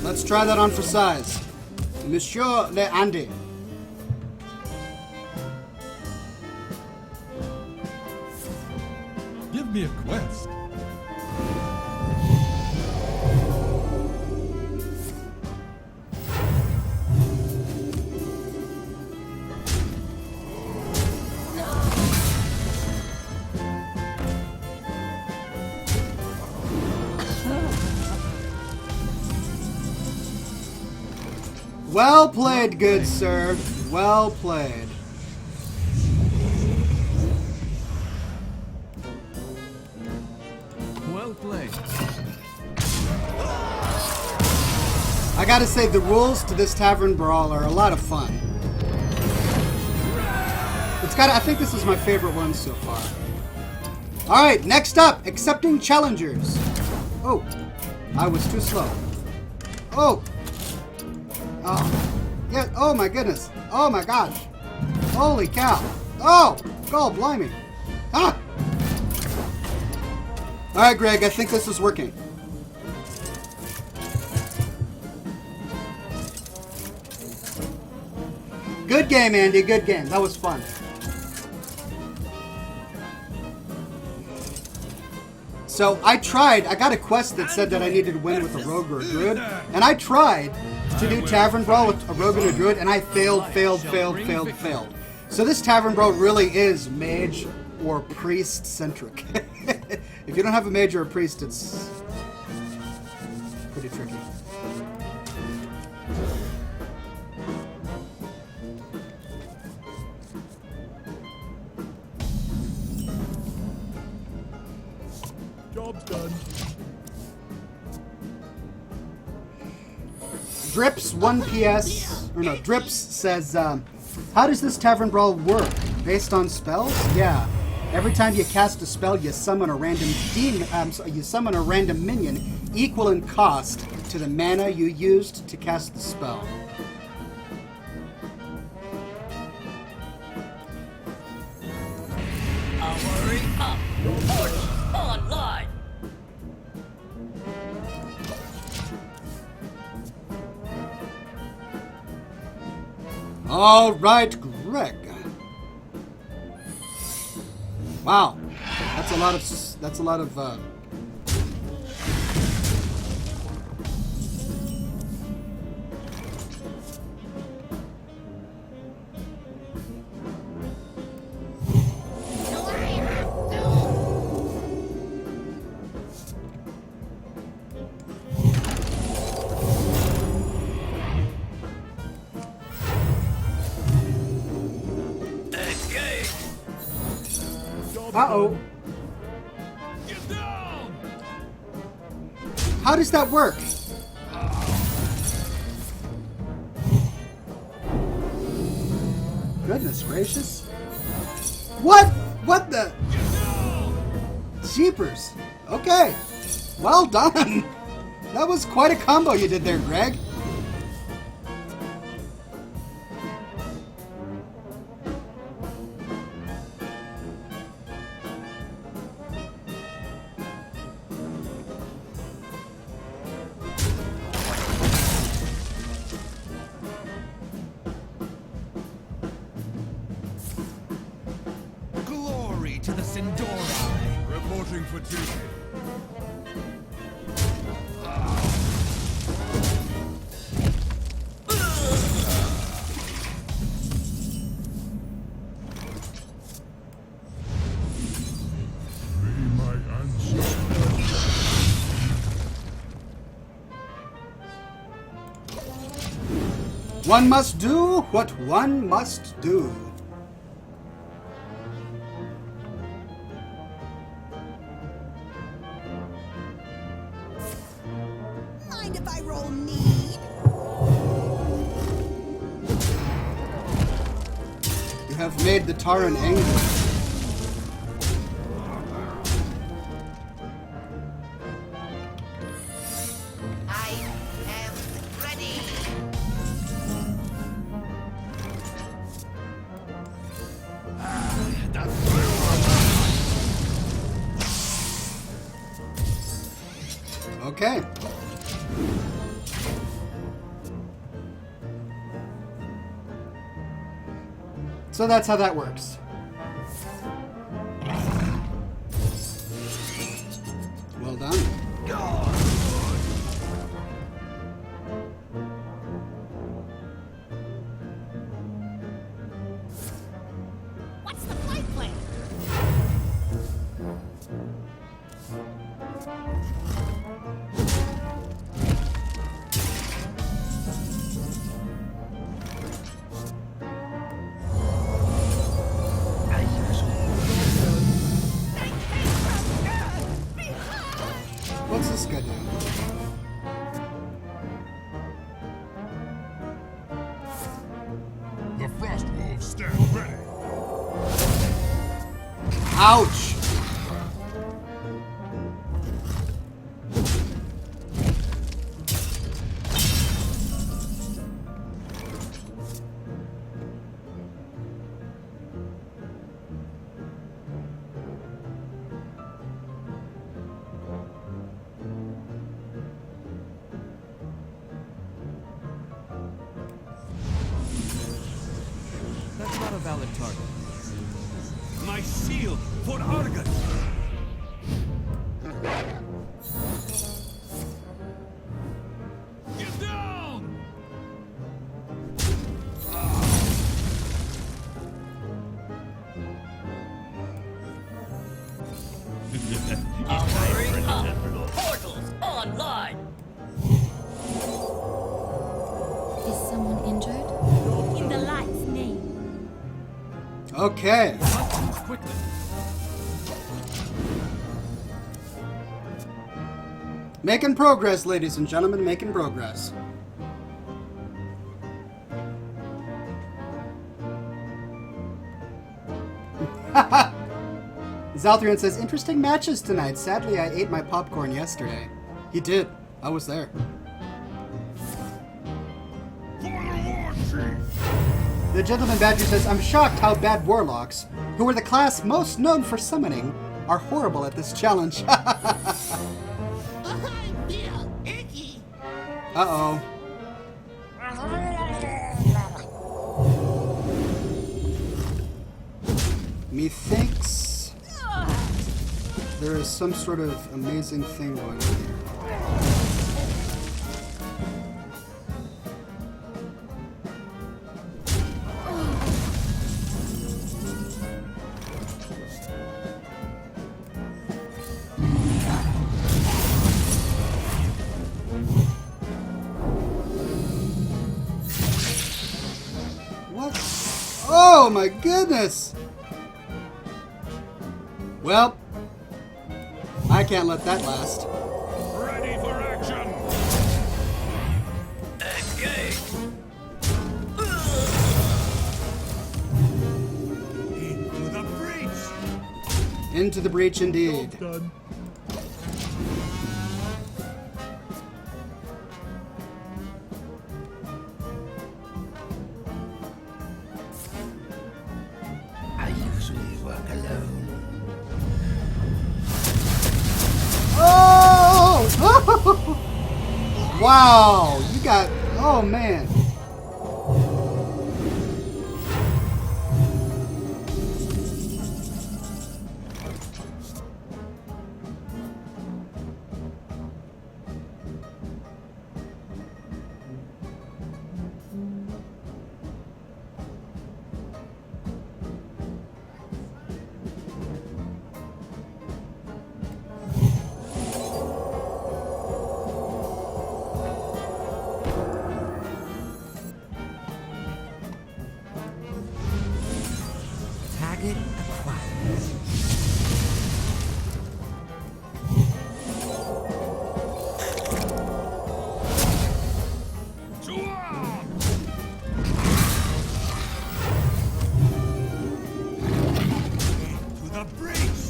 S1: Let's try that on for size. Monsieur Le Andy.
S5: Give me a quest.
S1: Well played, good sir. Well played.
S5: Well played.
S1: I gotta say, the rules to this tavern brawl are a lot of fun. I think this is my favorite one so far. Alright, next up, accepting challengers. Oh, I was too slow. Oh. Oh. Yeah, oh my goodness. Oh my gosh. Holy cow. Oh, God blimey. Ah. Alright, Greg, I think this is working. Good game, Andy. Good game. That was fun. So I tried. I got a quest that said that I needed to win with a rogue or a druid, and I tried to do tavern brawl with a rogue and a druid, and I failed. So this tavern brawl really is mage or priest centric. If you don't have a mage or a priest, it's pretty tricky.
S6: Job's done.
S1: Drips 1PS, or no, Drips says, how does this tavern brawl work? Based on spells? Yeah. Every time you cast a spell, you summon a random minion equal in cost to the mana you used to cast the spell.
S8: Hurry up! Force online!
S1: All right, Greg. Wow, that's a lot of.
S8: Escape!
S1: Uh-oh.
S6: Get down!
S1: How does that work? Goodness gracious. What? What the? Jeepers. Okay. Well done. That was quite a combo you did there, Greg.
S5: Glory to the Sindori.
S6: Reporting fatigue. May my ancestors.
S1: One must do what one must do.
S7: Mind if I roll need?
S1: You have made the Taran angry.
S8: I am ready.
S1: Okay. So that's how that works. Well done.
S7: What's the flight plan?
S1: What's this guy doing?
S6: The frost wolves stand ready.
S1: Ouch!
S5: That's not a valid target.
S6: My shield for Argus. Get down!
S8: Hurry up! Portals online!
S7: Is someone injured? In the light's name.
S1: Okay.
S5: Must move quickly.
S1: Making progress, ladies and gentlemen, making progress. Zalthrian says, interesting matches tonight. Sadly, I ate my popcorn yesterday. He did. I was there.
S6: For the war chief!
S1: The Gentleman Badger says, I'm shocked how bad warlocks, who are the class most known for summoning, are horrible at this challenge. Uh-oh. Methinks there is some sort of amazing thing going on here. What? Oh my goodness! Well, I can't let that last.
S6: Ready for action!
S8: Engage!
S6: Into the breach!
S1: Into the breach indeed.
S6: Done.
S8: I usually work alone.
S1: Oh! Wow, you got. Oh man.
S5: Target acquired.
S6: To the breach!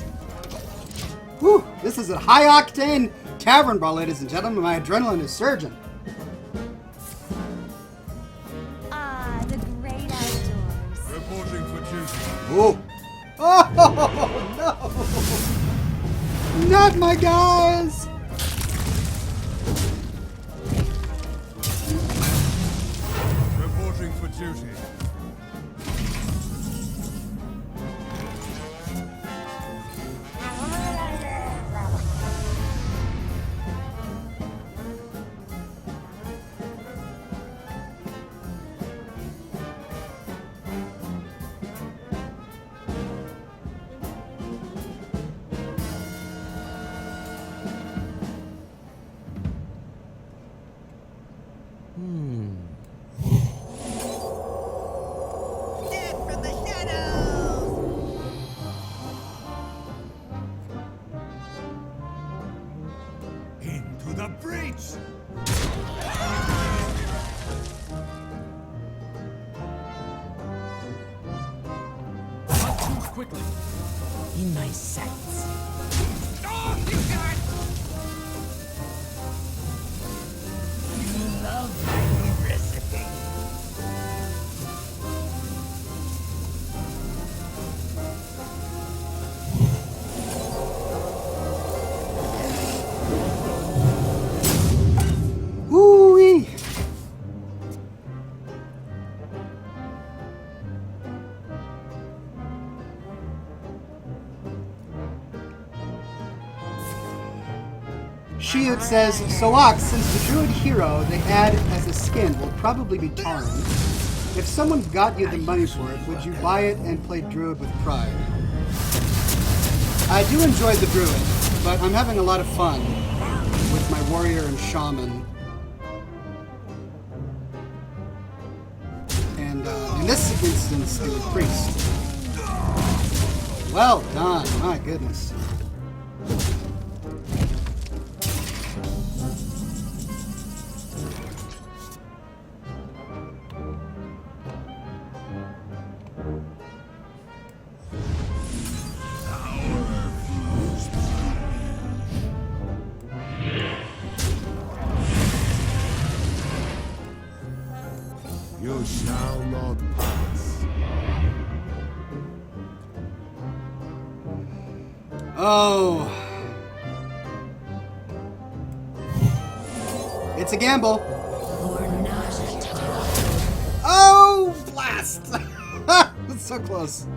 S1: Whew, this is a high octane tavern brawl, ladies and gentlemen. My adrenaline is surging.
S7: Ah, the great outdoors.
S6: Reporting for duty.
S1: Ooh. Oh no! Not my guys!
S6: Reporting for duty.
S8: Death from the shadows!
S6: Into the breach!
S5: Move quickly. In my sights.
S8: Oh, you got You love my new recipe.
S1: Woo-wee! Shiut says, so Ox, since the druid hero they add as a skin will probably be Tarn, if someone got you the money for it, would you buy it and play druid with pride? I do enjoy the druid, but I'm having a lot of fun with my warrior and shaman. And in this instance, the priest. Well done, my goodness.
S6: You shall not pass.
S1: Oh. It's a gamble. Oh, blast! That's so close.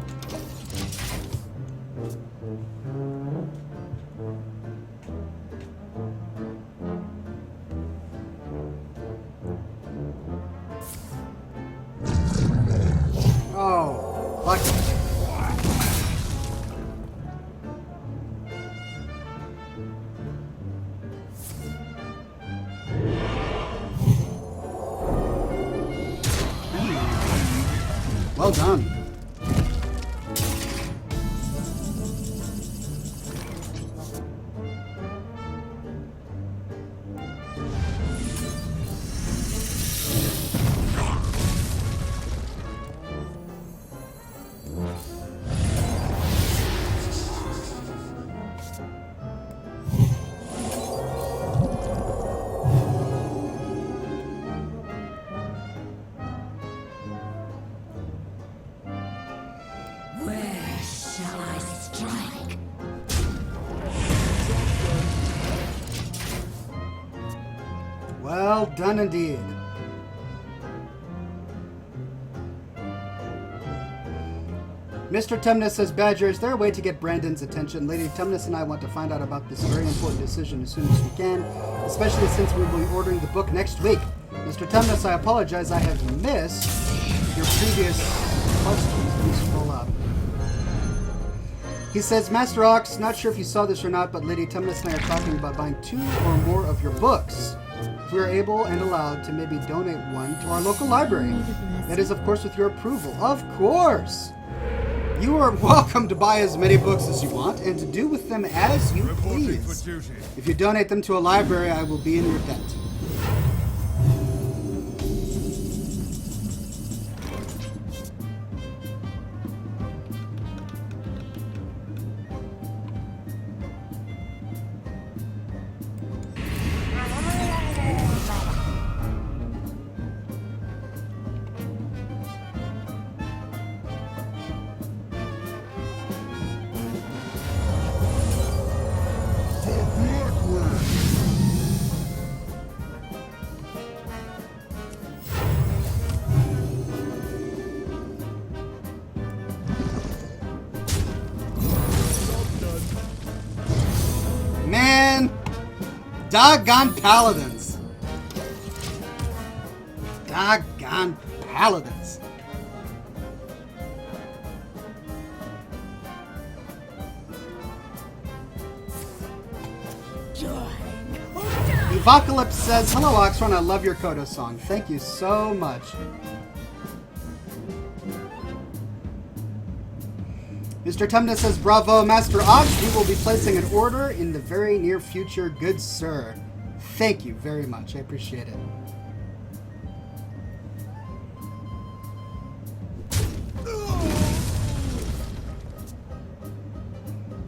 S1: Oh, lucky. Well done. Well done indeed. Mr. Tumnus says, Badger, is there a way to get Brandon's attention? Lady Tumnus and I want to find out about this very important decision as soon as we can, especially since we will be ordering the book next week. Mr. Tumnus, I apologize. I have missed your previous questions. Please scroll up. He says, Master Ox, not sure if you saw this or not, but Lady Tumnus and I are talking about buying 2 or more of your books. If we are able and allowed to maybe donate one to our local library. That is, of course, with your approval. Of course! You are welcome to buy as many books as you want and to do with them as you please. If you donate them to a library, I will be in your debt. Man! Doggone paladins! Doggone paladins! Evocalypse says, hello Oxhorn, I love your Kodo song. Thank you so much. Mr. Tumnus says, bravo, Master Ox. We will be placing an order in the very near future, good sir. Thank you very much. I appreciate it.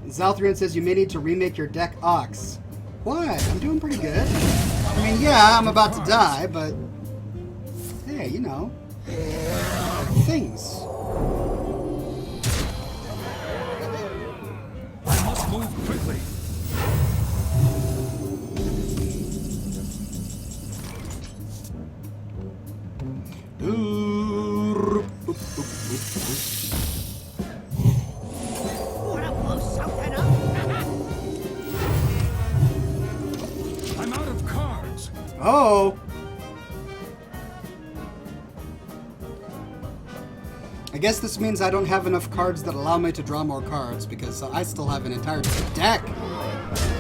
S1: Zalthrian says, you may need to remake your deck, Ox. Why? I'm doing pretty good. I mean, yeah, I'm about to die, but... hey, you know. Things.
S6: I must move quickly.
S8: Wanna blow something up?
S6: I'm out of cards.
S1: Oh! I guess this means I don't have enough cards that allow me to draw more cards, because I still have an entire deck.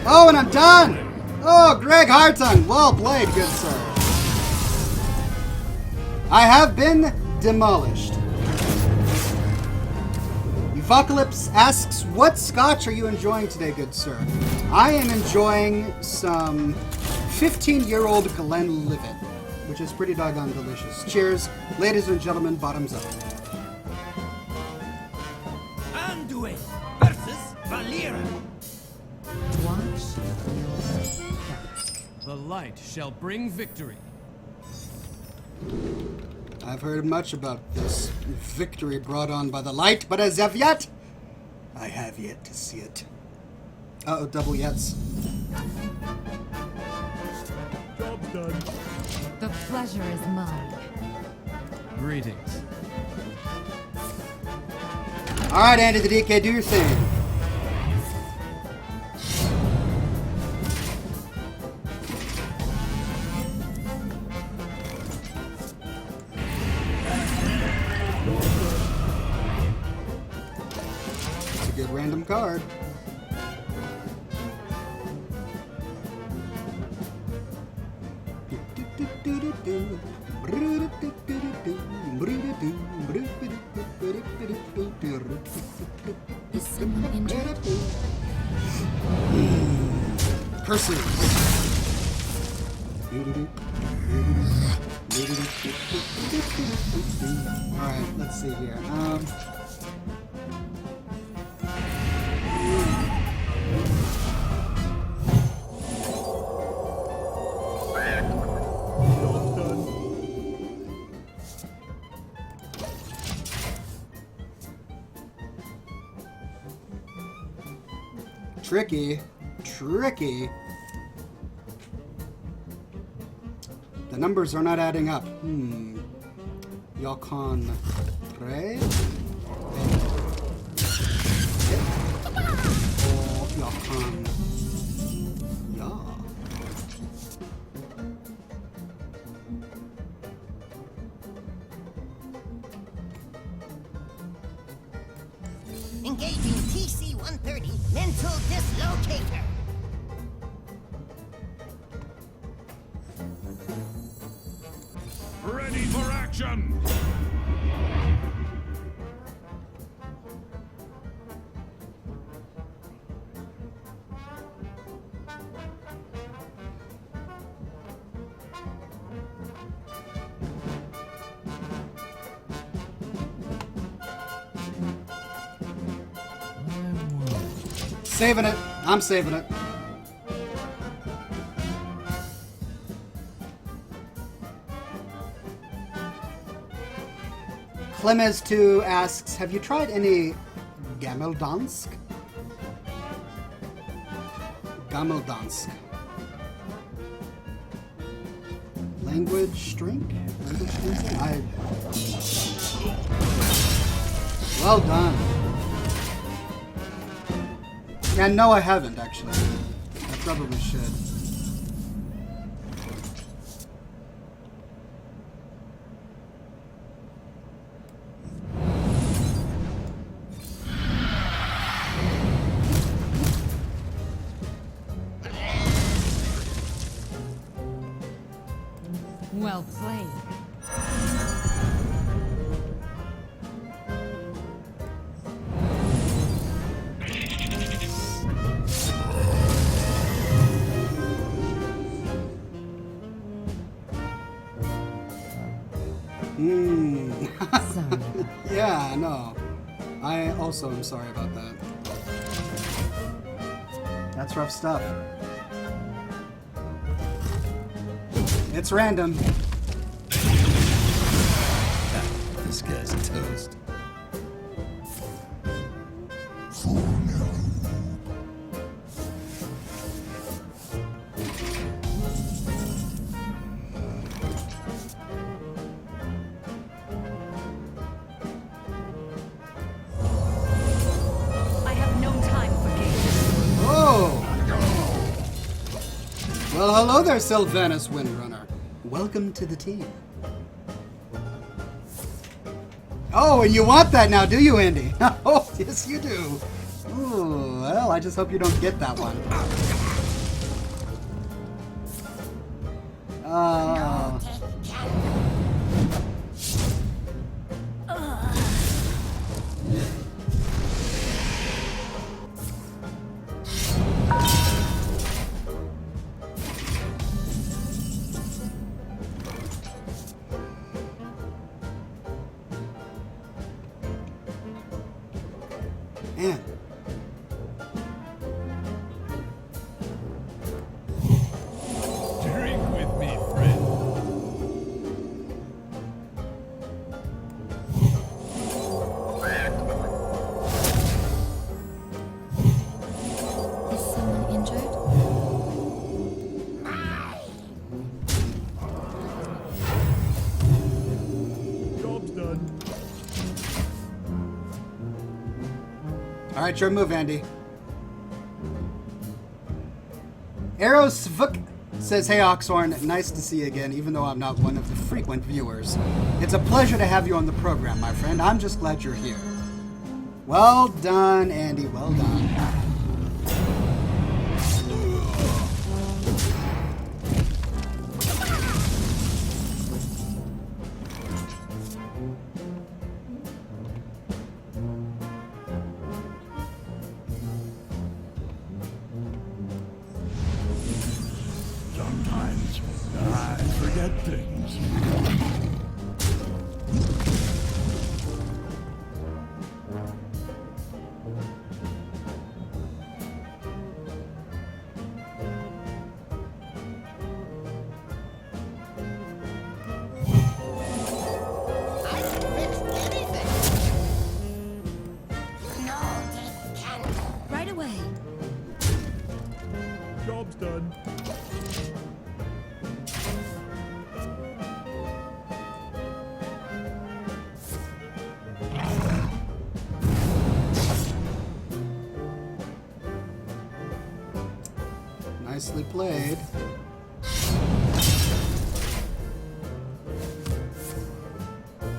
S1: Oh, and I'm done! Oh, Greg Hartung! Well played, good sir. I have been demolished. Evocalypse asks, what scotch are you enjoying today, good sir? I am enjoying some 15-year-old Glenlivet, which is pretty doggone delicious. Cheers, ladies and gentlemen, bottoms up.
S8: Anduin versus Valera.
S5: Watch your step.
S9: The light shall bring victory.
S1: I've heard much about this victory brought on by the light, but as of yet, I have yet to see it. Uh-oh, double yets.
S6: Job's done.
S7: The pleasure is mine.
S9: Greetings.
S1: All right, Andy the DK, do your thing. It's a good random card.
S7: Is someone injured?
S1: Curses. Alright, let's see here. Tricky. The numbers are not adding up. Yalcon 3. Oh, Yalcon. Yeah.
S8: Engaging TC-130 mental dislocator.
S6: Ready for action!
S1: Saving it. I'm saving it. Klemez2 asks, have you tried any Gameldansk? Gameldansk. Language string? Language string? Well done. And no, I haven't, actually. I probably should.
S5: Well played. Sorry.
S1: Yeah, no. I also am sorry about that. That's rough stuff. It's random.
S6: This guy's toast.
S5: I have no time for games.
S1: Oh! Well, hello there, Sylvanus Windrunner. Welcome to the team. Oh, and you want that now, do you, Andy? Oh, yes, you do. Ooh, well, I just hope you don't get that one. Man.
S6: Drink with me, friend.
S7: Is someone injured?
S6: Job's done.
S1: All right, your move, Andy. Arrowsvuk says, hey, Oxhorn, nice to see you again, even though I'm not one of the frequent viewers. It's a pleasure to have you on the program, my friend. I'm just glad you're here. Well done, Andy. Well done.
S6: Sometimes I forget things.
S8: I can fix anything. No, take candle.
S7: Right away.
S6: Job's done.
S1: Nicely played.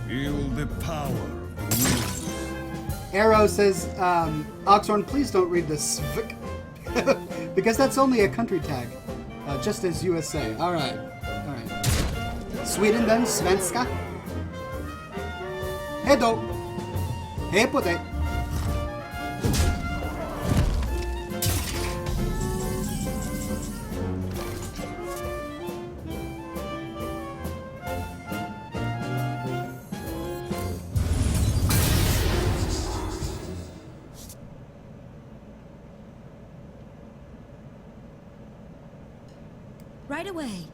S6: Feel the power of the wind.
S1: Arrow says, Oxhorn, please don't read this because that's only a country tag, just as USA. All right. Sweden then, svenska. Hej då. Hej på dig.
S7: Right away.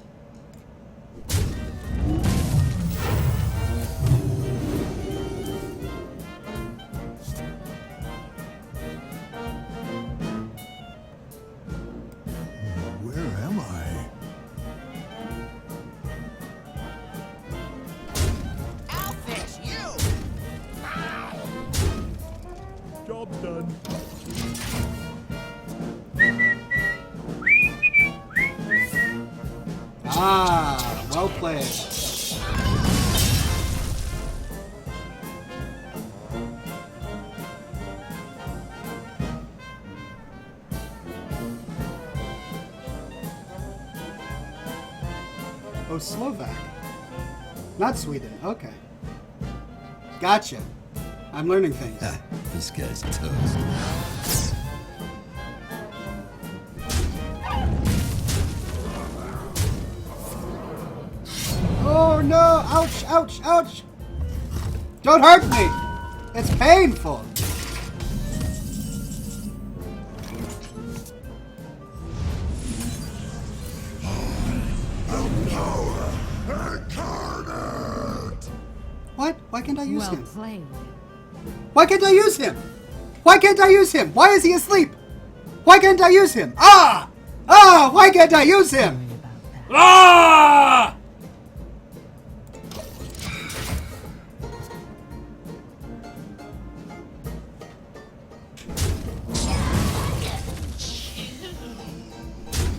S6: Where am I?
S8: I'll fix you.
S6: Job done.
S1: Ah, well played. Oh, Slovak. Not Sweden. Okay. Gotcha. I'm learning things.
S2: This guy's toast.
S1: Oh no! Ouch! Ouch! Ouch! Don't hurt me! It's painful! What? Why can't I use
S5: Well
S1: him?
S5: played.
S1: Why can't I use him? Why can't I use him? Why is he asleep? Why can't I use him? Ah! Ah! Why can't I use him?
S5: Sorry about that.
S1: Ah!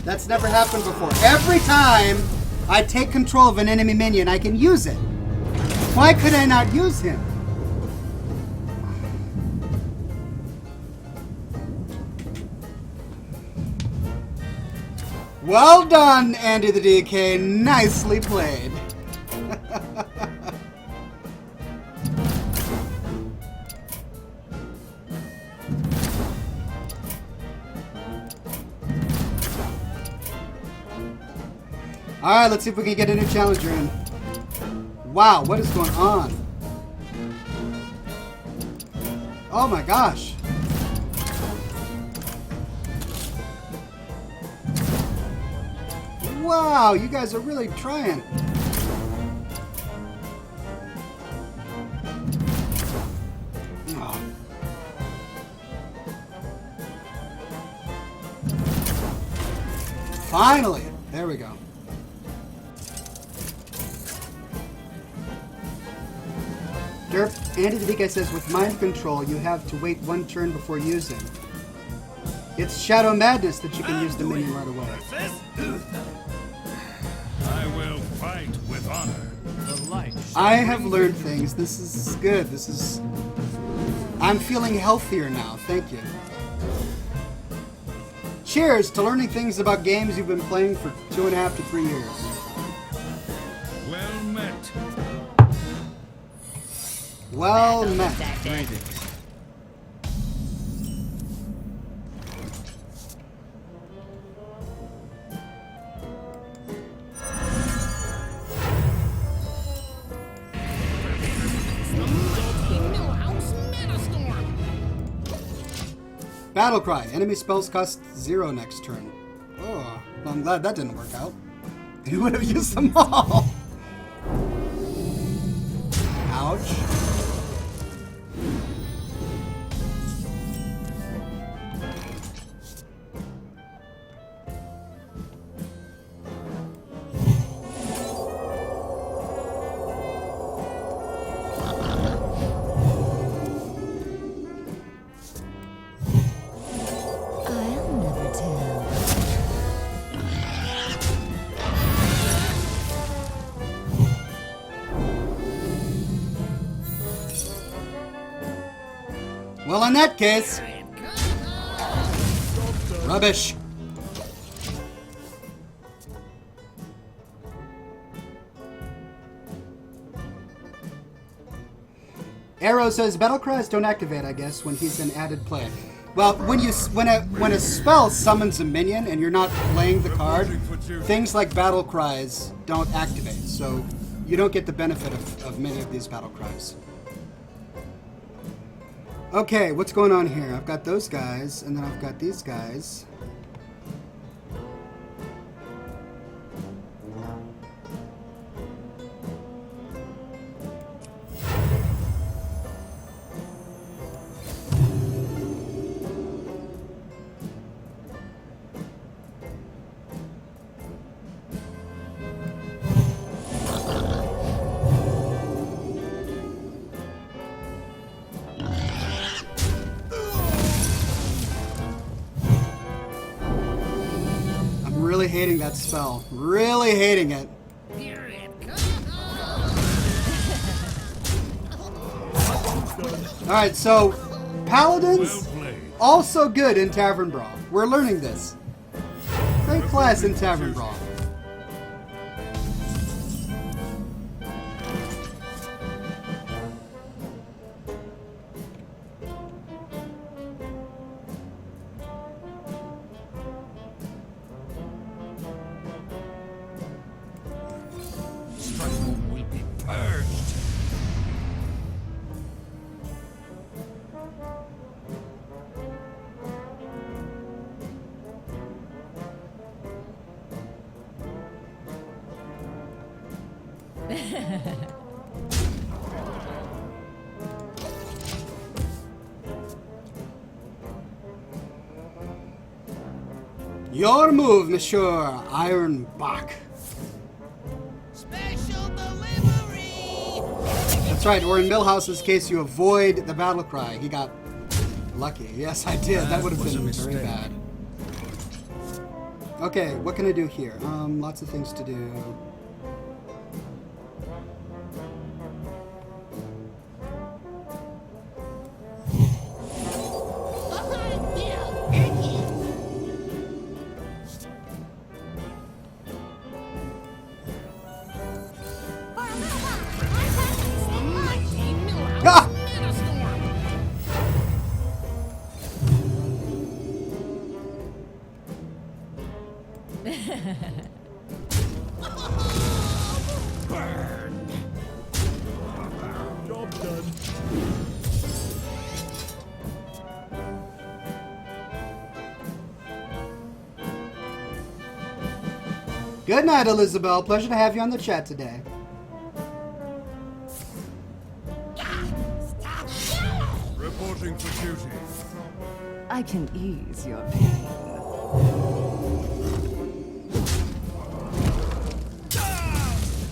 S1: That's never happened before. Every time I take control of an enemy minion, I can use it. Why could I not use him? Well done, Andy the DK. Nicely played. Alright, let's see if we can get a new challenger in. Wow, what is going on? Oh my gosh. Wow, you guys are really trying. Oh. Finally, there we go. Derp, Andy the DK says, with mind control, you have to wait one turn before using. It's Shadow Madness that you can use the minion right away.
S6: I will fight with honor.
S9: The light shall
S1: I have
S9: bring
S1: learned
S9: victory.
S1: things. This is good. This is... I'm feeling healthier now. Thank you. Cheers to learning things about games you've been playing for 2.5 to 3 years.
S6: Well met.
S1: Well met.
S9: Greetings.
S1: Battle cry. Enemy spells cost 0 next turn. Oh, well, I'm glad that didn't work out. You would have used them all. Ouch.
S7: I'll never tell.
S1: Well, in that case, rubbish. Arrow says battle cries don't activate, I guess, when he's in added play. Well, when a spell summons a minion and you're not playing the card, things like battle cries don't activate, so you don't get the benefit of many of these battle cries. Okay, what's going on here? I've got those guys, and then I've got these guys. Really hating that spell. Really hating it. Alright, so Paladins also good in Tavern Brawl. We're learning this. Great class in Tavern Brawl.
S6: Will be purged.
S1: Your move, Monsieur Ironbach.
S8: Special delivery!
S1: That's right, or in Millhouse's case, you avoid the battle cry. He got lucky. Yes, I did. That would have been very bad. Okay, what can I do here? Lots of things to do. Ah!
S6: Burn. Job done.
S1: Good night, Elizabeth. Pleasure to have you on the chat today.
S6: Reporting for duty.
S5: I can ease your pain.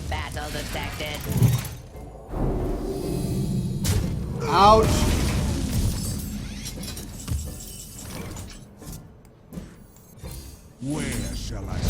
S8: Battle detected.
S1: Ouch.
S6: Where shall I?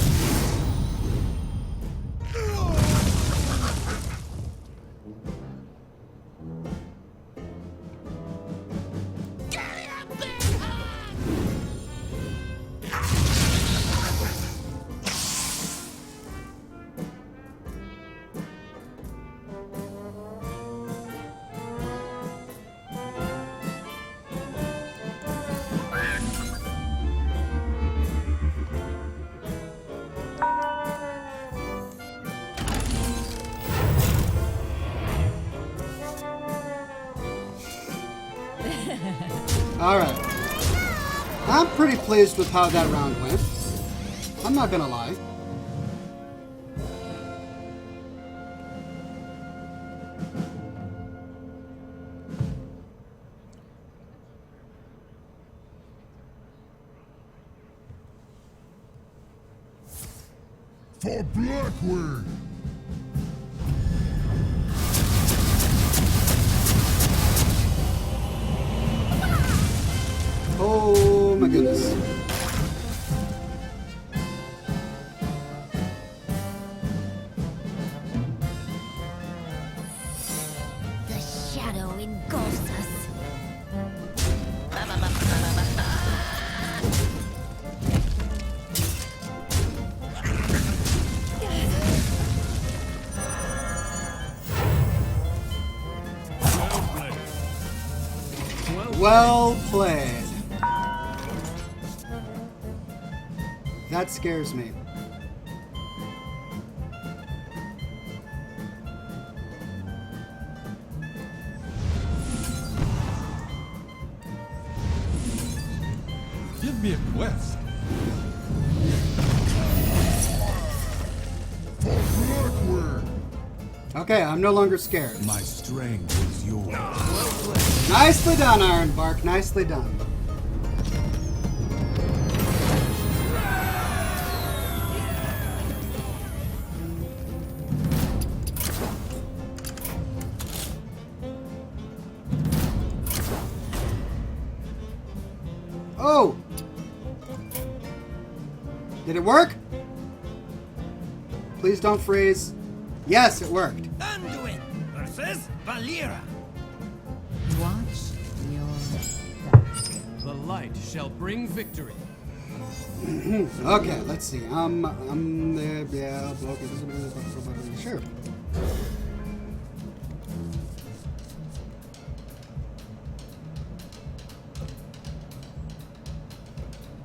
S1: Alright. I'm pretty pleased with how that round went. I'm not gonna lie.
S6: For Blackwing!
S1: Oh my goodness.
S7: The shadow engulfs us.
S1: Well played. That scares me.
S6: Give me a quest. Forward.
S1: Okay, I'm no longer scared.
S6: My strength is yours.
S1: Nicely done, Ironbark. Nicely done. Oh! Did it work? Please don't freeze. Yes, it worked.
S8: Anduin versus Valera.
S5: Watch your back.
S9: The light shall bring victory.
S1: Okay, let's see. Yeah, sure.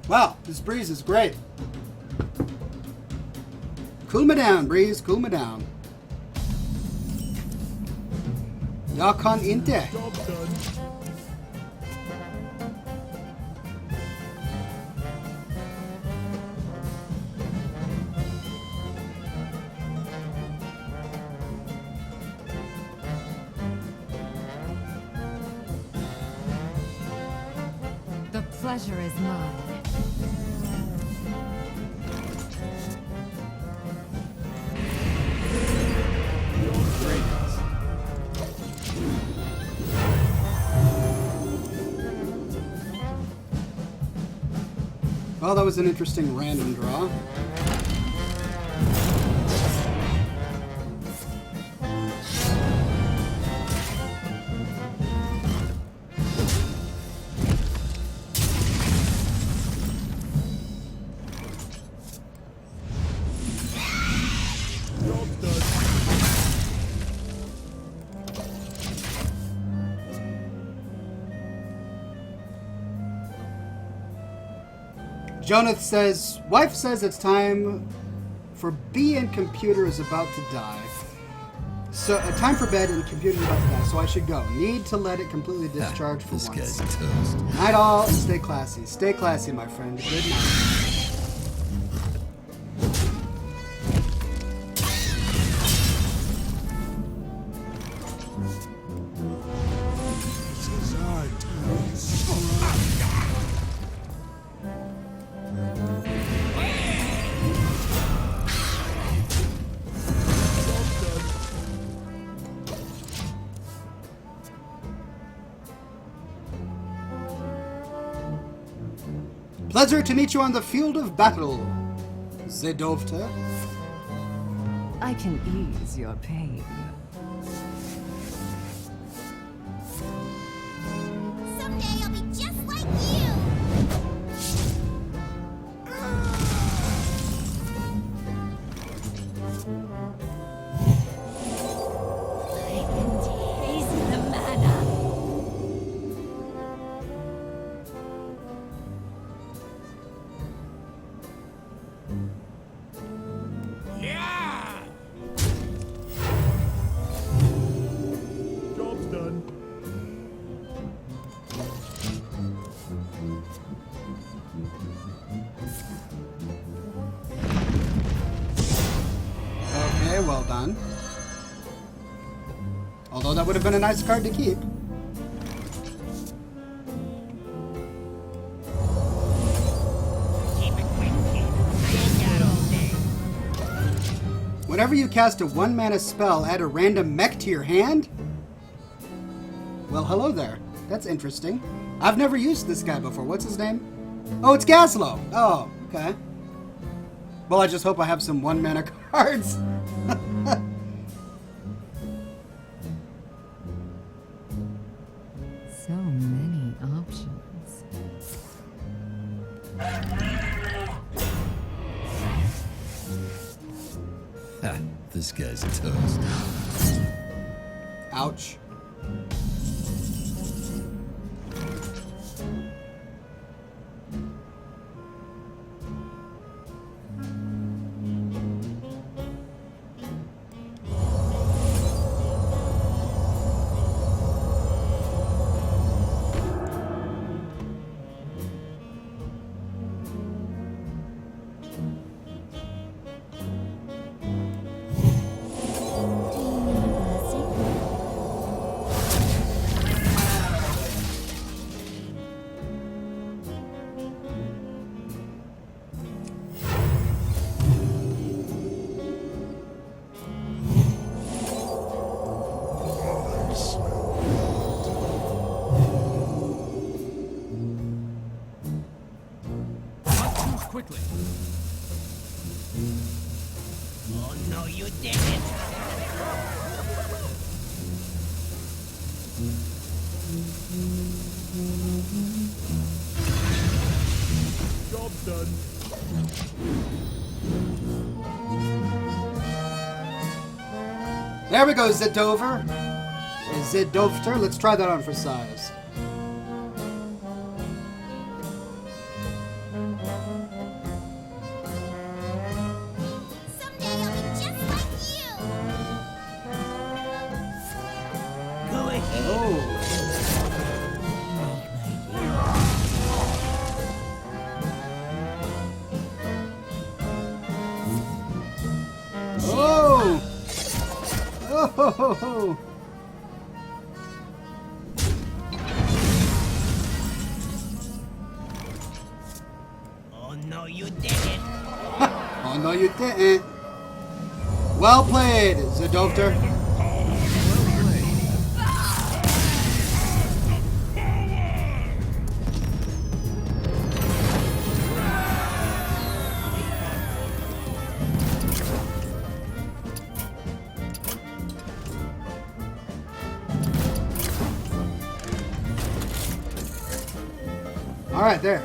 S1: Wow, this breeze is great. Cool me down, breeze. Cool me down. Jag kan inte.
S6: Job done.
S5: The pleasure is mine.
S1: Well, that was an interesting random draw.
S6: Job done.
S1: Jonath says, wife says it's time for B and computer is about to die. So, time for bed and computer is about to die, so I should go. Need to let it completely discharge for
S6: This
S1: once.
S6: guy's toast.
S1: Night all, and stay classy. Stay classy, my friend. Good night.
S6: This is our time.
S1: Pleasure to meet you on the field of battle, Zedovta.
S5: I can ease your pain.
S7: Someday I'll be just like you. I can taste the mana.
S8: Yeah!
S6: Job's done.
S1: Okay, well done. Although that would have been a nice card to keep.
S8: Keep it quick, kid. I ain't got all day.
S1: Whenever you cast a 1-mana spell, add a random mech to your hand? Well, hello there. That's interesting. I've never used this guy before. What's his name? Oh, it's Gaslow. Oh, okay. Well, I just hope I have some 1-mana cards.
S5: So many options.
S6: Ha, this guy's toast.
S1: Ouch.
S9: quickly.
S8: Oh no, you didn't!
S6: Job done.
S1: There we go, Zidover. Zidovter. Let's try that on for size.
S7: Someday I'll be just like you.
S8: Go ahead.
S1: Oh. Oh! Oh! Ho, ho, ho.
S8: Oh no, you didn't!
S1: Oh no, you didn't. Well played, Zidovter. All right, there.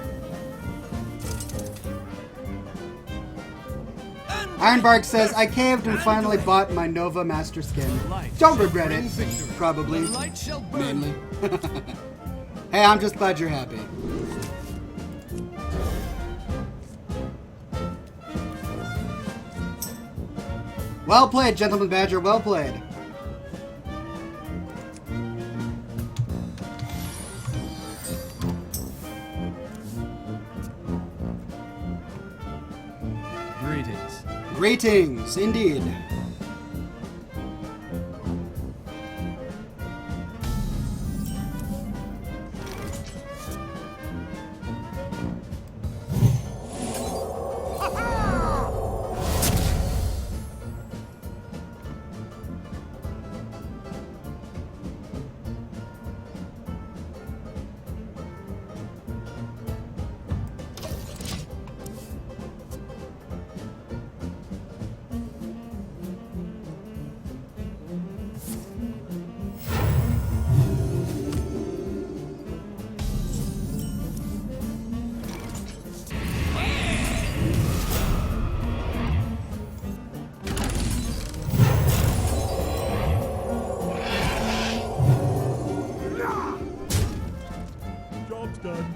S1: Ironbark says, I caved and finally bought my Nova Master Skin. Don't regret it. Probably.
S9: The light shall burn.
S1: Mainly. Hey, I'm just glad you're happy. Well played, Gentleman Badger. Well played.
S9: Greetings.
S1: Greetings, indeed.
S6: Job's done.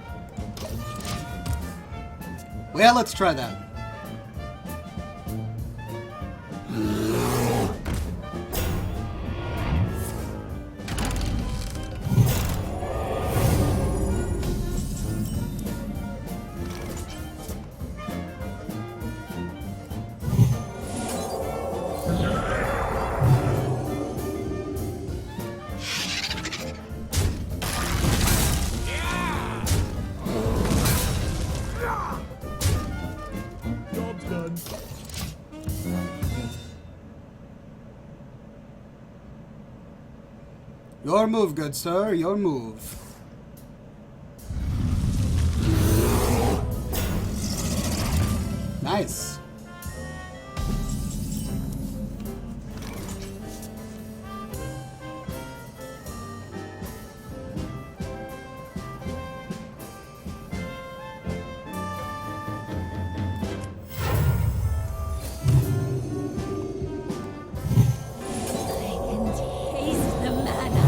S1: Well, let's try that.
S6: Job's done.
S1: Your move, good sir. Your move. Nice.
S7: I can taste the mana.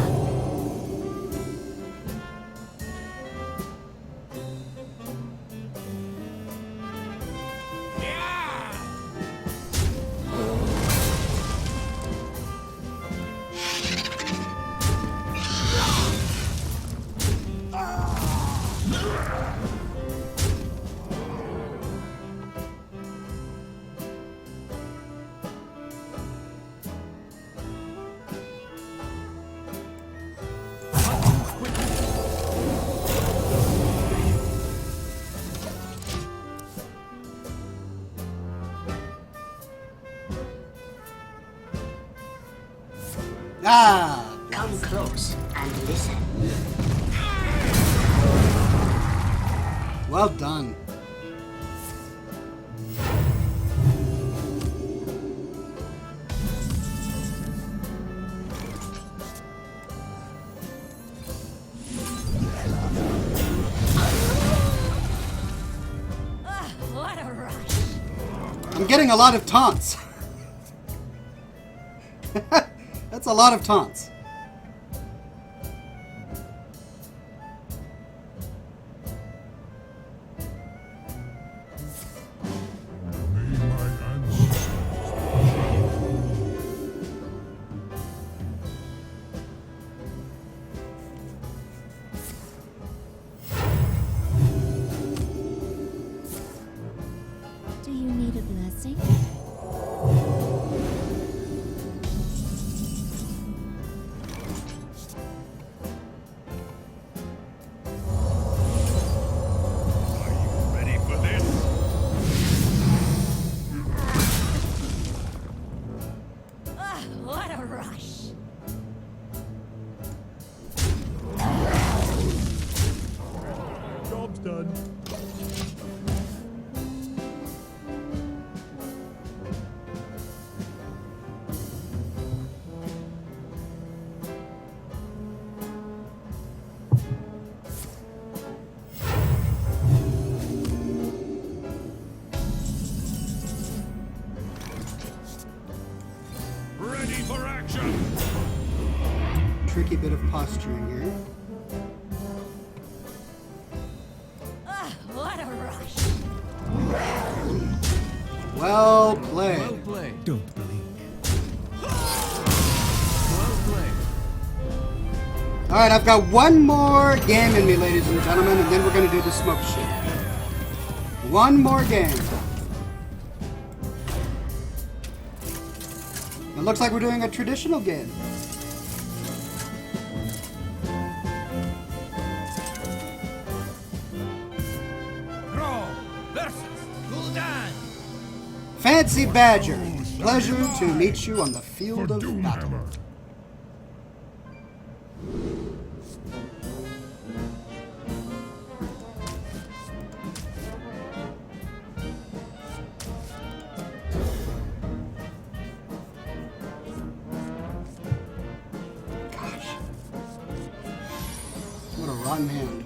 S1: Ah!
S10: Come close and listen.
S1: Well done. I'm getting a lot of taunts. That's a lot of taunts.
S6: May my ancestors.
S7: Do you need a blessing?
S6: Are you ready for this?
S8: Ah, what a rush.
S6: Job's done. Ready for action.
S1: Tricky bit of posturing here.
S8: Ah, what a rush.
S1: Well played.
S9: Well played.
S6: Don't blink.
S9: Well played.
S1: All right, I've got one more game in me, ladies and gentlemen, and then we're going to do the smoke shit. One more game. It looks like we're doing a traditional game.
S8: Grow versus Gul'dan.
S1: Fancy Badger. Pleasure to meet you on the field
S6: For
S1: of battle.
S6: Doomhammer.
S1: Gosh. What a rotten hand.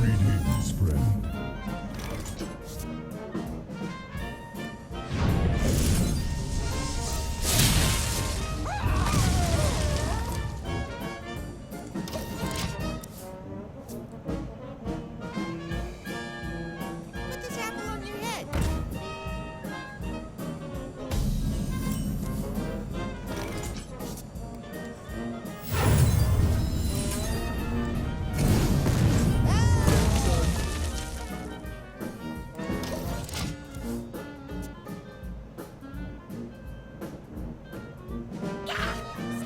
S6: Greetings, friend.
S8: Put this apple on your head.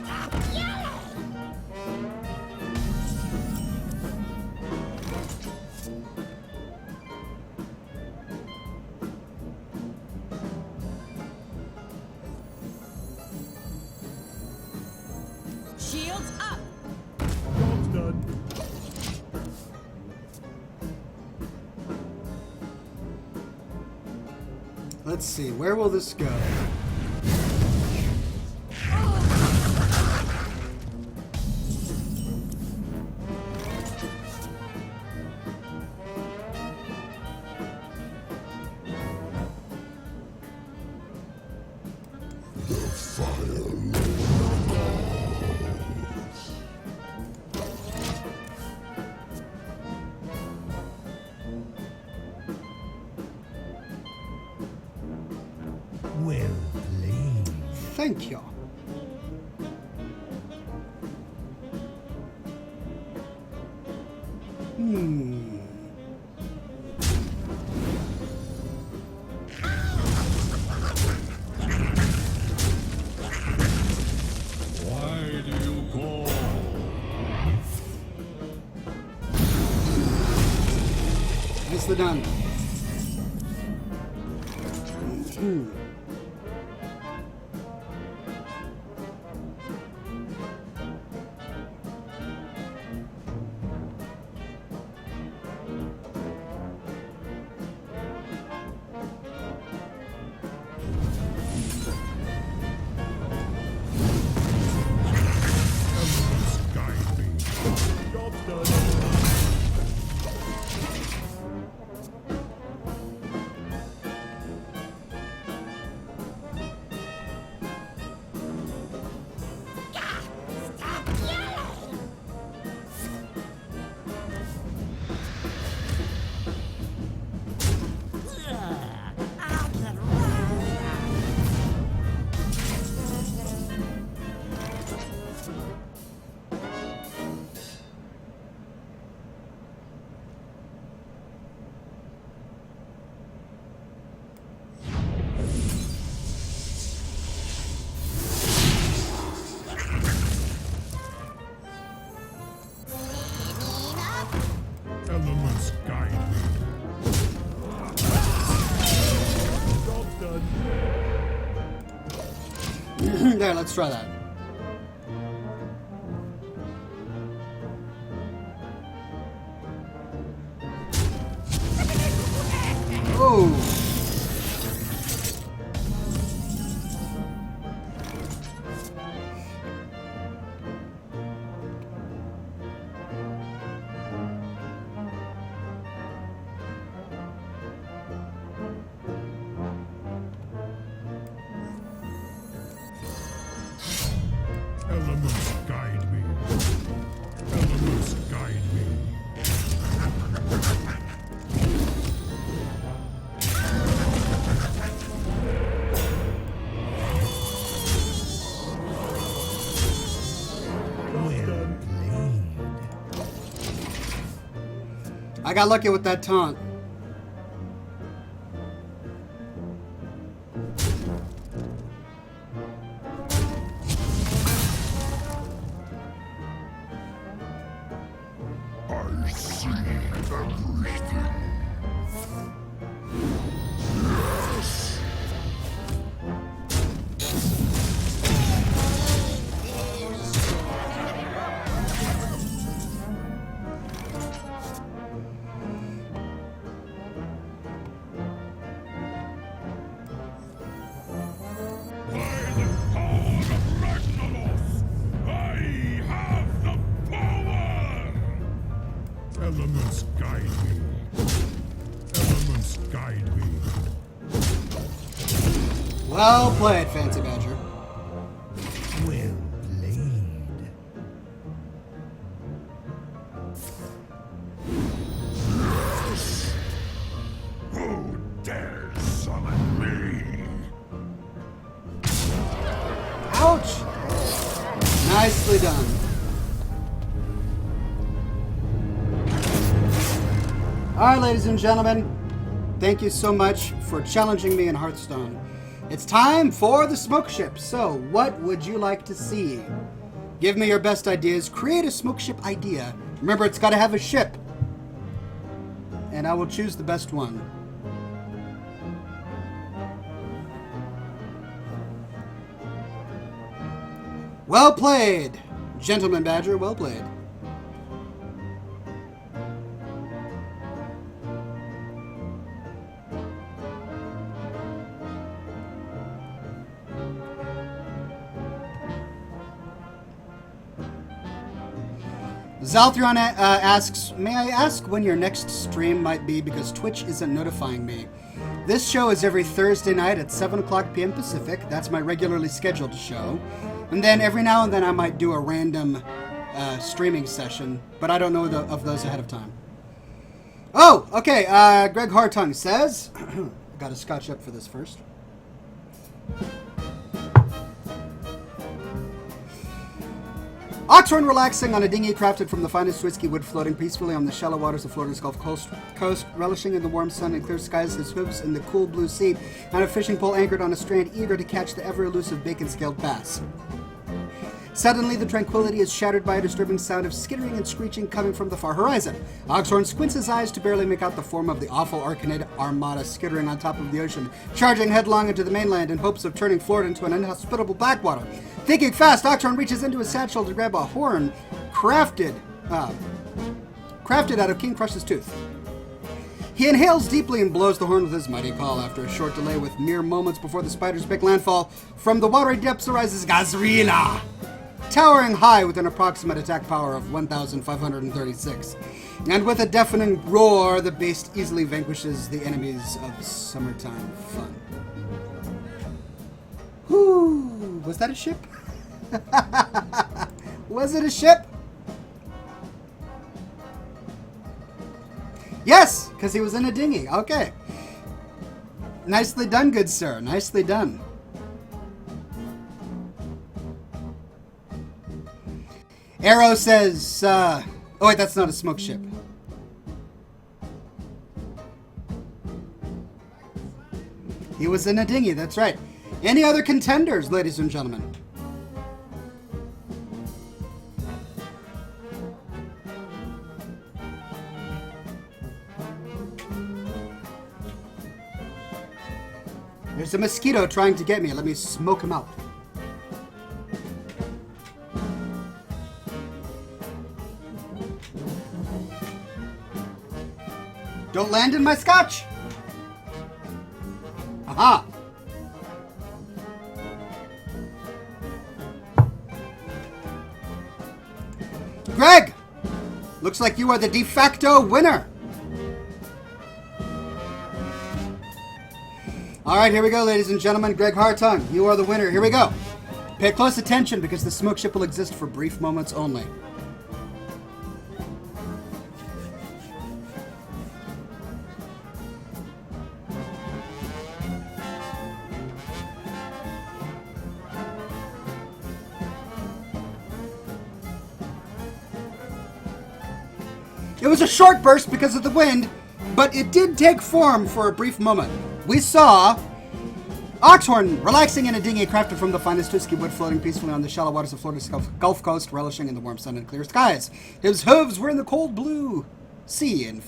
S8: Stop yelling! Shields up!
S6: Job's done.
S1: Let's see, where will this go?
S6: Well played.
S1: Thank you.
S6: Why do you call?
S1: Nicely done.
S6: Guide me. Job's done.
S1: There, let's try that. Oh.
S6: Elements guide me. Elements guide me.
S1: I got lucky with that taunt.
S6: I see everything. Elements guide me. Elements guide me.
S1: Well played, Fancy Badger.
S6: Well played. Who dares summon me?
S1: Ouch! Nicely done. Alright, ladies and gentlemen, thank you so much for challenging me in Hearthstone. It's time for the smoke ship. So, what would you like to see? Give me your best ideas. Create a smoke ship idea. Remember, it's got to have a ship. And I will choose the best one. Well played, Gentleman Badger. Well played. Zalthron asks, may I ask when your next stream might be because Twitch isn't notifying me? This show is every Thursday night at 7 o'clock p.m. Pacific. That's my regularly scheduled show. And then every now and then I might do a random streaming session, but I don't know of those ahead of time. Oh, okay. Greg Hartung says, got to scotch up for this first. Oxhorn relaxing on a dinghy crafted from the finest whiskey wood, floating peacefully on the shallow waters of Florida's Gulf Coast, relishing in the warm sun and clear skies, his hooves in the cool blue sea, on a fishing pole anchored on a strand, eager to catch the ever-elusive bacon-scaled bass. Suddenly, the tranquility is shattered by a disturbing sound of skittering and screeching coming from the far horizon. Oxhorn squints his eyes to barely make out the form of the awful Arcanid armada skittering on top of the ocean, charging headlong into the mainland in hopes of turning Florida into an inhospitable backwater. Thinking fast, Oxhorn reaches into his satchel to grab a horn crafted out of King Crush's tooth. He inhales deeply and blows the horn with his mighty call. After a short delay, with mere moments before the spider's big landfall, from the watery depths arises Gazrila, towering high with an approximate attack power of 1,536. And with a deafening roar, the beast easily vanquishes the enemies of summertime fun. Whoo! Was that a ship? Was it a ship? Yes, because he was in a dinghy. Okay. Nicely done, good sir. Nicely done. Arrow says, oh wait, that's not a smoke ship. He was in a dinghy, that's right. Any other contenders, ladies and gentlemen? There's a mosquito trying to get me. Let me smoke him out. Don't land in my scotch! Aha! Greg! Looks like you are the de facto winner. All right, here we go, ladies and gentlemen. Greg Hartung, you are the winner. Here we go. Pay close attention because the smoke ship will exist for brief moments only. It was a short burst because of the wind, but it did take form for a brief moment. We saw Oxhorn relaxing in a dinghy crafted from the finest whiskey wood, floating peacefully on the shallow waters of Florida's Gulf Coast, relishing in the warm sun and clear skies. His hooves were in the cold blue sea, and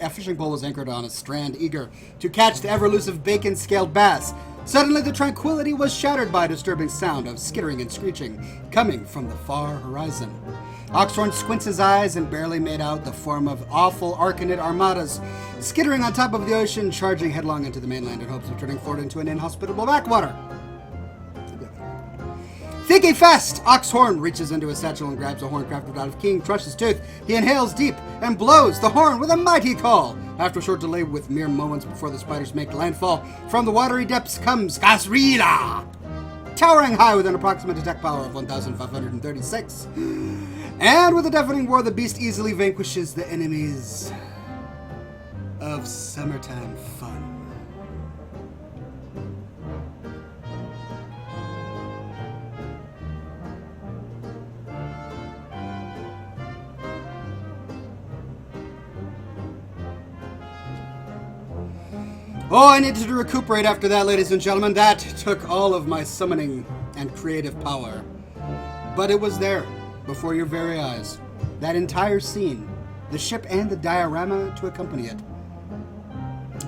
S1: a fishing pole was anchored on a strand, eager to catch the ever-elusive bacon-scaled bass. Suddenly, the tranquility was shattered by a disturbing sound of skittering and screeching coming from the far horizon. Oxhorn squints his eyes and barely made out the form of awful Arcanid armadas, skittering on top of the ocean, charging headlong into the mainland in hopes of turning Florida into an inhospitable backwater. Thinking fast, Oxhorn reaches into his satchel and grabs a horn crafted out of King Crush's tooth. He inhales deep and blows the horn with a mighty call. After a short delay, with mere moments before the spiders make landfall, from the watery depths comes Gasrila, towering high with an approximate attack power of 1,536. And with a deafening roar, the beast easily vanquishes the enemies of summertime fun. Oh, I needed to recuperate after that, ladies and gentlemen. That took all of my summoning and creative power. But it was there, before your very eyes. That entire scene, the ship and the diorama to accompany it.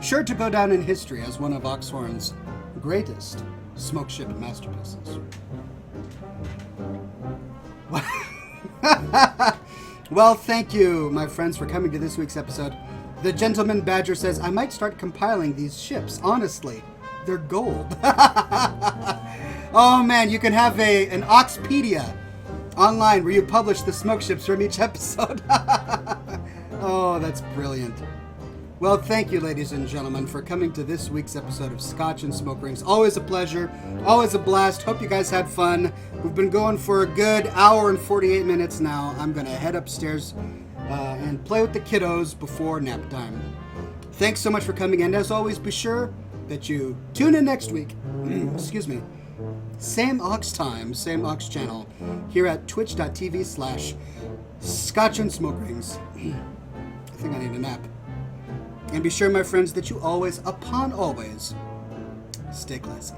S1: Sure to go down in history as one of Oxhorn's greatest smoke ship masterpieces. Well, thank you, my friends, for coming to this week's episode. The Gentleman Badger says, I might start compiling these ships. Honestly, they're gold. Oh, man, you can have an Oxpedia online where you publish the smoke ships from each episode. Oh, that's brilliant. Well, thank you, ladies and gentlemen, for coming to this week's episode of Scotch and Smoke Rings. Always a pleasure. Always a blast. Hope you guys had fun. We've been going for a good hour and 48 minutes now. I'm going to head upstairs and play with the kiddos before nap time. Thanks so much for coming, and as always, be sure that you tune in next week. Excuse me. Same Ox time, same Ox channel, here at twitch.tv/Scotch and Smoke Rings. I think I need a nap. And be sure, my friends, that you always, upon always, stay classy.